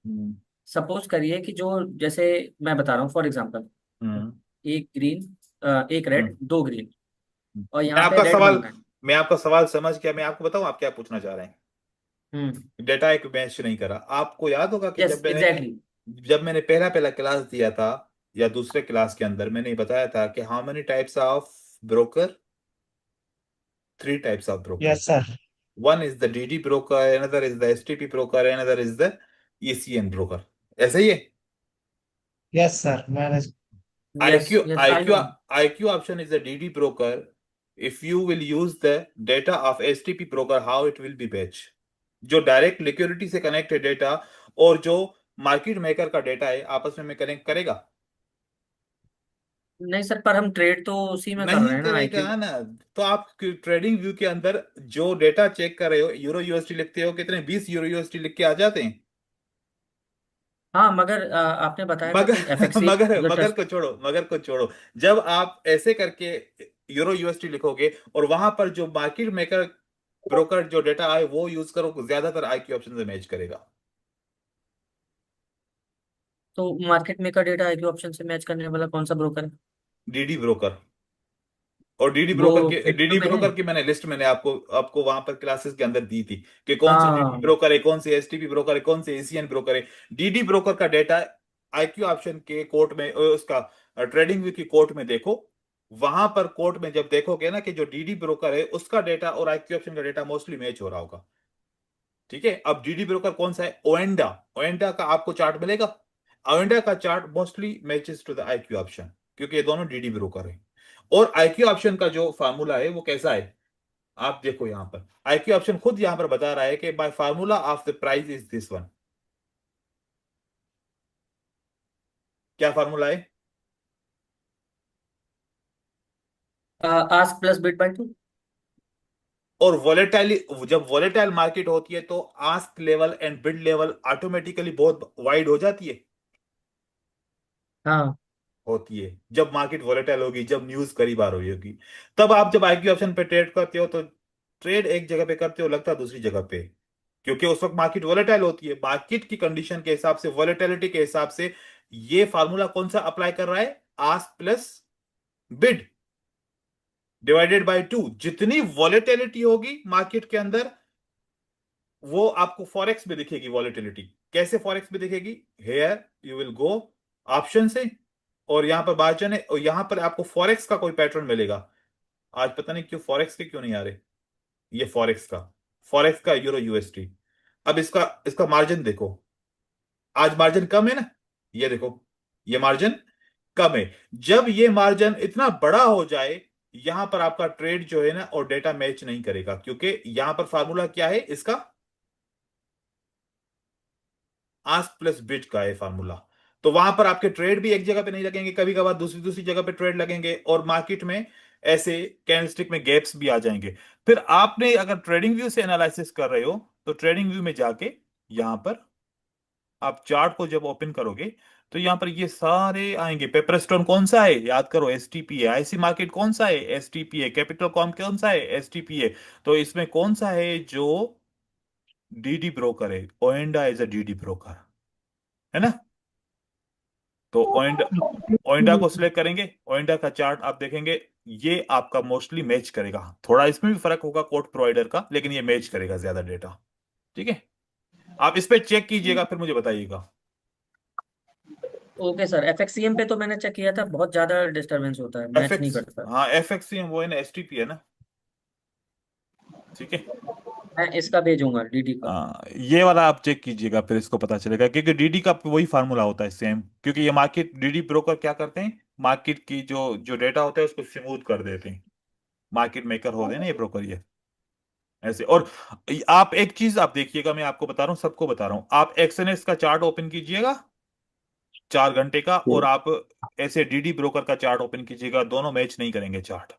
हम्म सपोज करिए कि जो, जैसे मैं बता रहा हूँ फॉर एग्जांपल, हम्म एक ग्रीन, एक हम्म रेड, दो ग्रीन, और मैं यहाँ पे आपका रेड बन सवाल रहा है। मैं आपका सवाल समझ गया। मैं आपको बताऊं आप क्या पूछना चाह रहे हैं। हम्म। डेटा एक मैच नहीं करा। आपको याद होगा कि यस एग्जैक्टली। जब मैंने पहला पहला क्लास दिया था, या दूसरे क्लास के अंदर मैंने बताया था कि how many types of broker, 3 types of broker. Yes, sir. One is the DD broker, another is the STP broker, another is the ECN broker. ऐसे ही है। Yes, sir. Manage. Yes IQ yes I IQ no. IQ option is the DD broker. If you will use the data of STP broker, how it will be batch? जो direct liquidity से connected data और जो market maker का data है, आपस में connect करेगा? नहीं सर, पर हम ट्रेड तो उसी में कर रहे नहीं हैं ना, आईक्यू। करेगा ना। तो आप ट्रेडिंग व्यू के अंदर जो डेटा चेक कर रहे हो, यूरो यूएसडी लिखते हो, कितने 20 यूरो यूएसडी लिख के आ जाते हैं। हाँ मगर आपने बताया था मगर कि एफएक्सी मगर जो मगर ट्रस्ट। को छोड़ो, मगर को छोड़ो। जब आप ऐसे करके यूरो यूएसडी लिखोगे और वहां पर जो मार्केट मेकर ब्रोकर जो डेटा आए वो यूज करो, ज्यादातर आईक्यू ऑप्शन से मैच करेगा। तो market maker data IQ option से मैच करने वाला कौन सा ब्रोकर है? DD broker. और वो डीडी क्रिप्टो में है? ब्रोकर की मैंने लिस्ट मैंने आपको आपको वहां पर क्लासेस के अंदर दी थी कि कौन से डीडी हाँ। ब्रोकर है, कौन से एसटीपी ब्रोकर है, कौन से एसीएन ब्रोकर है। डीडी ब्रोकर का डेटा आईक्यू ऑप्शन के कोर्ट में, उसका ट्रेडिंग व्यू की कोर्ट में देखो। वहां पर कोर्ट में जब देखोगे ना कि जो डीडी ब्रोकर है उसका डेटा और आईक्यू ऑप्शन का डेटा मोस्टली मैच हो रहा होगा। ठीक है। अब डीडी ब्रोकर कौन सा है? ओएंडा। ओएंडा का आपको चार्ट मिलेगा। ओएंडा का chart mostly matches to the IQ Option, क्योंकि ये दोनों डीडी ब्रोकर है। और आईक्यू ऑप्शन का जो फार्मूला है वो कैसा है, आप देखो यहां पर आईक्यू ऑप्शन खुद यहां पर बता रहा है कि bye formula of the price is this one. क्या फार्मूला है? Ask plus bit by 2। और वोलेटाइल, जब वोलेटाइल मार्केट होती है तो ask level and bid level automatically बहुत वाइड हो जाती है। हाँ। होती है जब मार्केट वोलेटाइल होगी, जब न्यूज करीब आ रही होगी। तब आप जब आईक्यू ऑप्शन पे ट्रेड करते हो तो ट्रेड एक जगह पे करते हो, लगता है दूसरी जगह पे, क्योंकि उस वक्त मार्केट वोलेटाइल होती है। मार्केट की कंडीशन के हिसाब से, वोलेटिलिटी के हिसाब से ये फार्मूला कौन सा अप्लाई कर रहा है? Ask plus bid divided by 2। जितनी वॉलेटिलिटी होगी मार्केट के अंदर, वो आपको फॉरेक्स में दिखेगी। वॉलेटिलिटी कैसे फॉरेक्स में दिखेगी? Here you will go option से, और यहां पर मार्जिन है, और यहां पर आपको फॉरेक्स का कोई पैटर्न मिलेगा। आज पता नहीं क्यों फॉरेक्स के क्यों नहीं आ रहे। ये फॉरेक्स का यूरो यूएसडी। अब इसका इसका मार्जिन देखो, आज मार्जिन कम है ना। ये देखो, ये मार्जिन कम है। जब ये मार्जिन इतना बड़ा हो जाए, यहां पर आपका ट्रेड जो है ना और डेटा मैच नहीं करेगा, क्योंकि यहां पर फार्मूला क्या है इसका, आस्क प्लस बिड का है फार्मूला। तो वहां पर आपके ट्रेड भी एक जगह पे नहीं लगेंगे, कभी कभार दूसरी दूसरी जगह पे ट्रेड लगेंगे, और मार्केट में ऐसे कैंडलस्टिक में गैप्स भी आ जाएंगे। फिर आपने अगर ट्रेडिंग व्यू से एनालिसिस कर रहे हो, तो ट्रेडिंग व्यू में जाके यहां पर आप चार्ट को जब ओपन करोगे, तो यहां पर ये सारे आएंगे। पेपरस्टोन कौन सा है, याद करो, एसटीपी है। आईसी मार्केट कौन सा है, एसटीपी है। कैपिटल कॉम कौन सा है, एसटीपी है। तो इसमें कौन सा है जो डीडी ब्रोकर है, ओएंडा एज अ डीडी ब्रोकर, है ना। तो ओएंडा, ओएंडा को सिलेक्ट करेंगे, ओएंडा का चार्ट आप देखेंगे, ये आपका मोस्टली मैच करेगा। थोड़ा इसमें भी फर्क होगा कोड प्रोवाइडर का, लेकिन ये मैच करेगा ज्यादा डेटा। ठीक है, आप इस पे चेक कीजिएगा, फिर मुझे बताइएगा। ओके सर, एफएक्सीएम पे तो मैंने चेक किया था, बहुत ज्यादा डिस्टरबेंस होता है, मैच नहीं एफएक्स, करता। हाँ एफएक्स वो है ना, एसटीपी है ना। ठीक है, मैं इसका भेजूंगा डीडी का। ये वाला आप चेक कीजिएगा, फिर इसको पता चलेगा, क्योंकि डीडी का वही फार्मूला होता है सेम। क्योंकि ये मार्केट डीडी ब्रोकर क्या करते हैं, मार्केट की जो जो डेटा होता है उसको स्मूथ कर देते हैं। मार्केट मेकर होते हैं ना ये ब्रोकर, ये ऐसे। और आप एक चीज आप देखिएगा, मैं आपको बता रहा हूँ, सबको बता रहा हूँ, आप एक्सएनएक्स का चार्ट ओपन कीजिएगा 4 घंटे का, और आप ऐसे डीडी ब्रोकर का चार्ट ओपन कीजिएगा, दोनों मैच नहीं करेंगे चार्ट।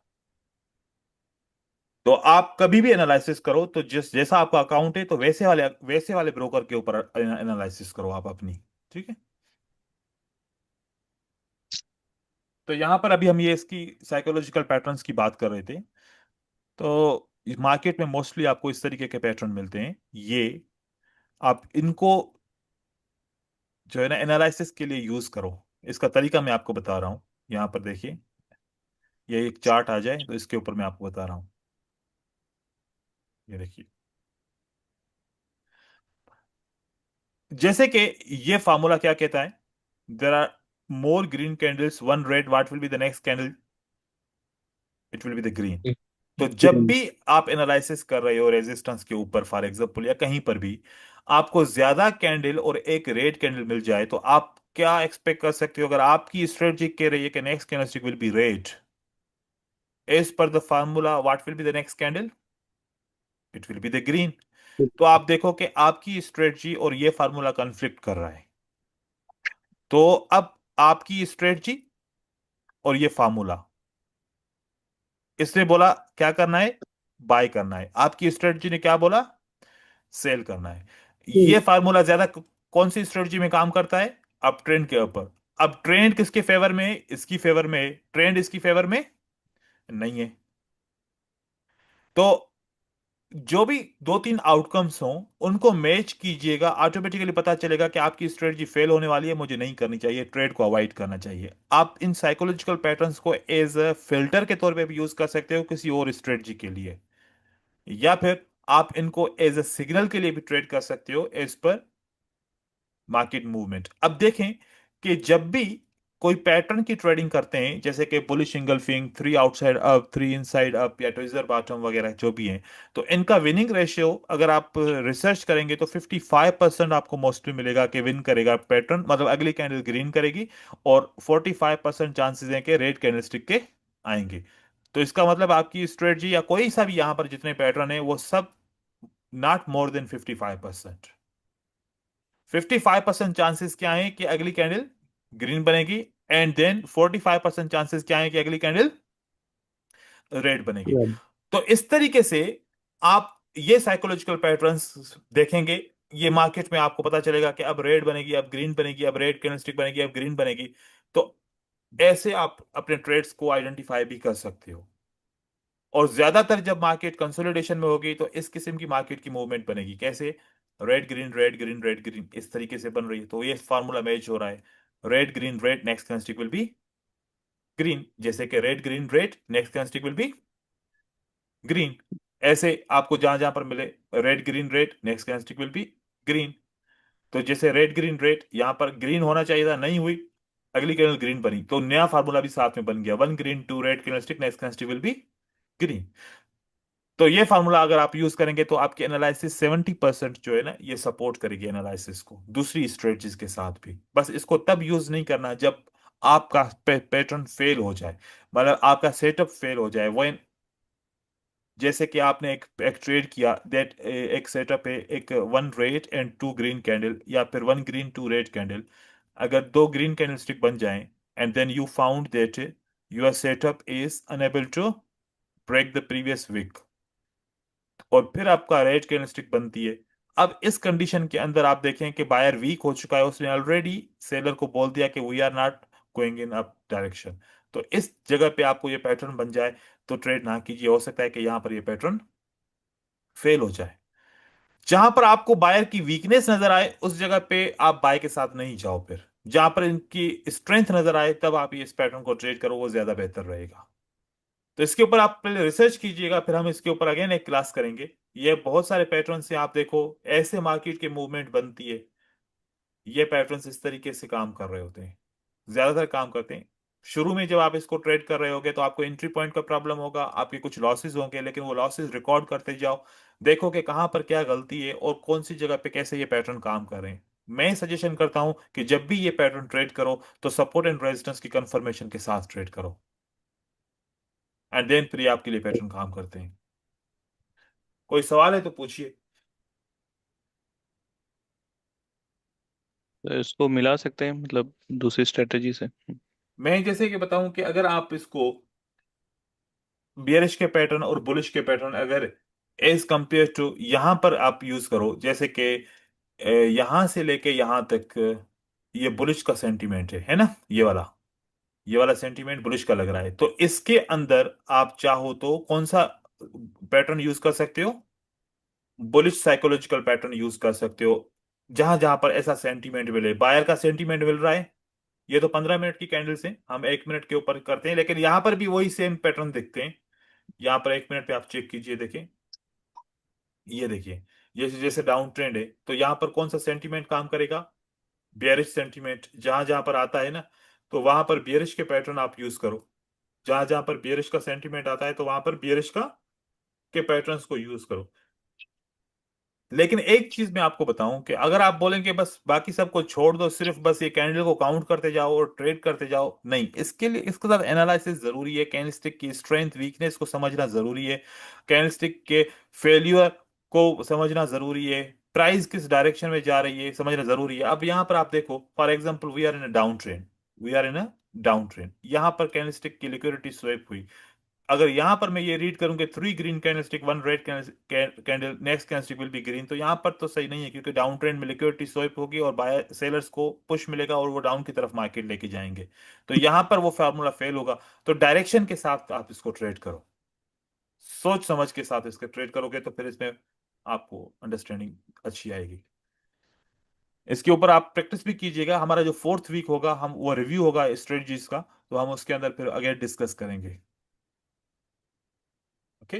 तो आप कभी भी एनालिसिस करो तो जिस जैसा आपका अकाउंट है, तो वैसे वाले ब्रोकर के ऊपर एनालिसिस करो आप अपनी। ठीक है, तो यहां पर अभी हम ये इसकी साइकोलॉजिकल पैटर्न्स की बात कर रहे थे। तो मार्केट में मोस्टली आपको इस तरीके के पैटर्न मिलते हैं। ये आप इनको जो है ना एनालिसिस के लिए यूज करो। इसका तरीका मैं आपको बता रहा हूं। यहां पर देखिए, ये एक चार्ट आ जाए तो इसके ऊपर मैं आपको बता रहा हूं। ये देखिए, जैसे कि ये फार्मूला क्या कहता है, there are more green candles one red, what will be the next candle, it will be the green. तो जब भी आप एनालिसिस कर रहे हो रेजिस्टेंस के ऊपर फॉर एग्जांपल, या कहीं पर भी आपको ज्यादा कैंडल और एक रेड कैंडल मिल जाए, तो आप क्या एक्सपेक्ट कर सकते हो। अगर आपकी स्ट्रेटजी कह रही है कि next candlestick will be red, as per the formula what will be the next candle, it will be the green. तो आप देखो कि आपकी स्ट्रेटजी और ये फार्मूला कन्फ्लिक्ट कर रहा है। तो अब आपकी स्ट्रेटजी और ये फार्मूला, इसने बोला क्या करना है, बाय करना है। आपकी स्ट्रेटजी ने क्या बोला, सेल करना है। ये फार्मूला ज्यादा कौन सी स्ट्रेटजी में काम करता है, अप ट्रेंड के ऊपर। अब ट्रेंड किसके फेवर में है, इसकी फेवर में है। ट्रेंड इसकी फेवर में नहीं है। तो जो भी 2-3 आउटकम्स हों, उनको मैच कीजिएगा, ऑटोमेटिकली पता चलेगा कि आपकी स्ट्रेटजी फेल होने वाली है, मुझे नहीं करनी चाहिए, ट्रेड को अवॉइड करना चाहिए। आप इन साइकोलॉजिकल पैटर्न्स को एज अ फिल्टर के तौर पे भी यूज कर सकते हो किसी और स्ट्रेटजी के लिए, या फिर आप इनको एज अ सिग्नल के लिए भी ट्रेड कर सकते हो एज पर मार्केट मूवमेंट। अब देखें कि जब भी कोई पैटर्न की ट्रेडिंग करते हैं, जैसे कि bullish engulfing, 3 outside up, 3 inside up, या ट्विजर बॉटम वगैरह जो भी हैं, तो इनका विनिंग रेशियो अगर आप रिसर्च करेंगे तो 55% आपको मोस्टली मिलेगा कि विन करेगा पैटर्न, मतलब अगली कैंडल ग्रीन करेगी, और 45% चांसेस हैं कि रेड कैंडलस्टिक के आएंगे। तो इसका मतलब आपकी स्ट्रेटजी या कोई सा भी यहां पर जितने पैटर्न है वो सब नॉट मोर देन 55%। 55% चांसेस क्या है कि अगली कैंडल ग्रीन बनेगी, एंड देन 45% चांसेस क्या है कि अगली कैंडल रेड बनेगी। तो इस तरीके से आप ये साइकोलॉजिकल पैटर्न्स देखेंगे, ये मार्केट में आपको पता चलेगा कि अब रेड बनेगी, अब ग्रीन बनेगी, अब रेड कैंडलस्टिक बनेगी, अब ग्रीन बनेगी। तो ऐसे आप अपने ट्रेड्स को आइडेंटिफाई भी कर सकते हो। और ज्यादातर जब मार्केट कंसोलिडेशन में होगी, तो इस किस्म की मार्केट की मूवमेंट बनेगी, कैसे, red green red green red green, इस तरीके से बन रही है। तो ये फार्मूला मैच हो रहा है, red green red, next candlestick will be green. जैसे कि red green red, next candlestick will be green. ऐसे आपको जहां जहां पर मिले, red green red, next candlestick will be green. तो जैसे रेड ग्रीन रेड, यहां पर ग्रीन होना चाहिए था, नहीं हुई, अगली कैंडल ग्रीन बनी, तो नया फार्मूला भी साथ में बन गया, one green two red candlestick, next candlestick will be green. तो ये फार्मूला अगर आप यूज करेंगे, तो आपकी एनालिसिस 70% जो है ना, ये सपोर्ट करेगी एनालिसिस को दूसरी स्ट्रेटजीज के साथ भी। बस इसको तब यूज नहीं करना जब आपका पैटर्न फेल हो जाए, मतलब आपका सेटअप फेल हो जाए, वो जैसे कि आपने एक ट्रेड किया दैट एक सेटअप है, एक one red and two green candle, या फिर one green two red candle, अगर दो ग्रीन कैंडल स्टिक बन जाएं and then you found that your setup is unable to break the previous week, और फिर आपका रेड कैंडल स्टिक बनती है। अब इस कंडीशन के अंदर आप देखें कि बायर वीक हो चुका है, उसने ऑलरेडी सेलर को बोल दिया कि we are not going in up direction, तो इस जगह पे आपको ये पैटर्न बन जाए तो ट्रेड ना कीजिए। हो सकता है कि यहां पर ये पैटर्न फेल हो जाए। जहां पर आपको बायर की वीकनेस नजर आए उस जगह पे आप बाय के साथ नहीं जाओ, फिर जहां पर इनकी स्ट्रेंथ नजर आए तब आप इस पैटर्न को ट्रेड करो, वो ज्यादा बेहतर रहेगा। तो इसके ऊपर आप पहले रिसर्च कीजिएगा, फिर हम इसके ऊपर अगेन एक क्लास करेंगे। ये बहुत सारे पैटर्न से आप देखो, ऐसे मार्केट के मूवमेंट बनती है, ये पैटर्न्स इस तरीके से काम कर रहे होते हैं, ज्यादातर काम करते हैं। शुरू में जब आप इसको ट्रेड कर रहे होगे तो आपको एंट्री पॉइंट का प्रॉब्लम होगा, आपके कुछ लॉसेस होंगे, लेकिन वो लॉसेस रिकॉर्ड करते जाओ, देखो कि कहां पर क्या गलती है और कौन सी जगह पे कैसे ये पैटर्न काम कर रहे हैं। मैं सजेशन करता हूं कि जब भी ये पैटर्न ट्रेड करो तो सपोर्ट एंड रेजिस्टेंस की कंफर्मेशन के साथ ट्रेड करो, एंड देन फिर ये आपके लिए पैटर्न काम करते हैं। कोई सवाल है तो पूछिए। तो इसको मिला सकते हैं मतलब दूसरी स्ट्रेटेजी से। मैं जैसे कि बताऊं कि अगर आप इसको बियरिश के पैटर्न और बुलिश के पैटर्न अगर एज कंपेयर टू यहां पर आप यूज करो, जैसे कि यहां से लेके यहां तक ये बुलिश का सेंटीमेंट है ना, ये वाला सेंटीमेंट बुलिश का लग रहा है, तो इसके अंदर आप चाहो तो कौन सा पैटर्न यूज कर सकते हो, बुलिश साइकोलॉजिकल पैटर्न यूज कर सकते हो। जहां जहां पर ऐसा सेंटीमेंट मिले, बायर का सेंटीमेंट मिल रहा है, ये तो 15 मिनट की कैंडल से हम 1 मिनट के ऊपर करते हैं, लेकिन यहां पर भी वही सेम पैटर्न दिखते हैं। यहाँ पर 1 मिनट पे आप चेक कीजिए, देखें, ये देखिए, जैसे जैसे डाउन ट्रेंड है तो यहाँ पर कौन सा सेंटीमेंट काम करेगा, बियरिश सेंटीमेंट जहां जहां पर आता है ना, तो वहां पर बियरिश के पैटर्न आप यूज करो। जहां जहां पर बियरिश का सेंटीमेंट आता है तो वहां पर बियरिश का के पैटर्न्स को यूज करो। लेकिन एक चीज मैं आपको बताऊं कि अगर आप बोलेंगे बस बाकी सबको छोड़ दो, सिर्फ बस ये कैंडल को काउंट करते जाओ और ट्रेड करते जाओ, नहीं, इसके लिए इसके साथ एनालिसिस जरूरी है, कैंडलस्टिक की स्ट्रेंथ वीकनेस को समझना जरूरी है, कैंडलस्टिक के फेल्यूर को समझना जरूरी है, प्राइस किस डायरेक्शन में जा रही है समझना जरूरी है। अब यहाँ पर आप देखो, for example we are in a down trend, we are in a down trend, यहाँ पर कैंडलस्टिक की लिक्विडिटी स्वैप हुई। अगर यहां पर मैं ये रीड करूंगा 3 green candlestick 1 red candle, next candlestick will be green, तो यहां पर तो सही नहीं है, क्योंकि डाउन ट्रेंड में लिक्विडिटी स्वैप होगी और बायर सेलर्स को पुश मिलेगा और वो डाउन की तरफ मार्केट लेके जाएंगे, तो यहां पर वो फार्मूला फेल होगा। तो डायरेक्शन के साथ आप इसको ट्रेड करो, सोच समझ के साथ इसके ट्रेड करोगे तो फिर इसमें आपको अंडरस्टैंडिंग अच्छी आएगी। इसके ऊपर आप प्रैक्टिस भी कीजिएगा, हमारा जो 4th वीक होगा हम वो रिव्यू होगा स्ट्रेटजीज का, तो हम उसके अंदर फिर अगेन डिस्कस करेंगे। ओके।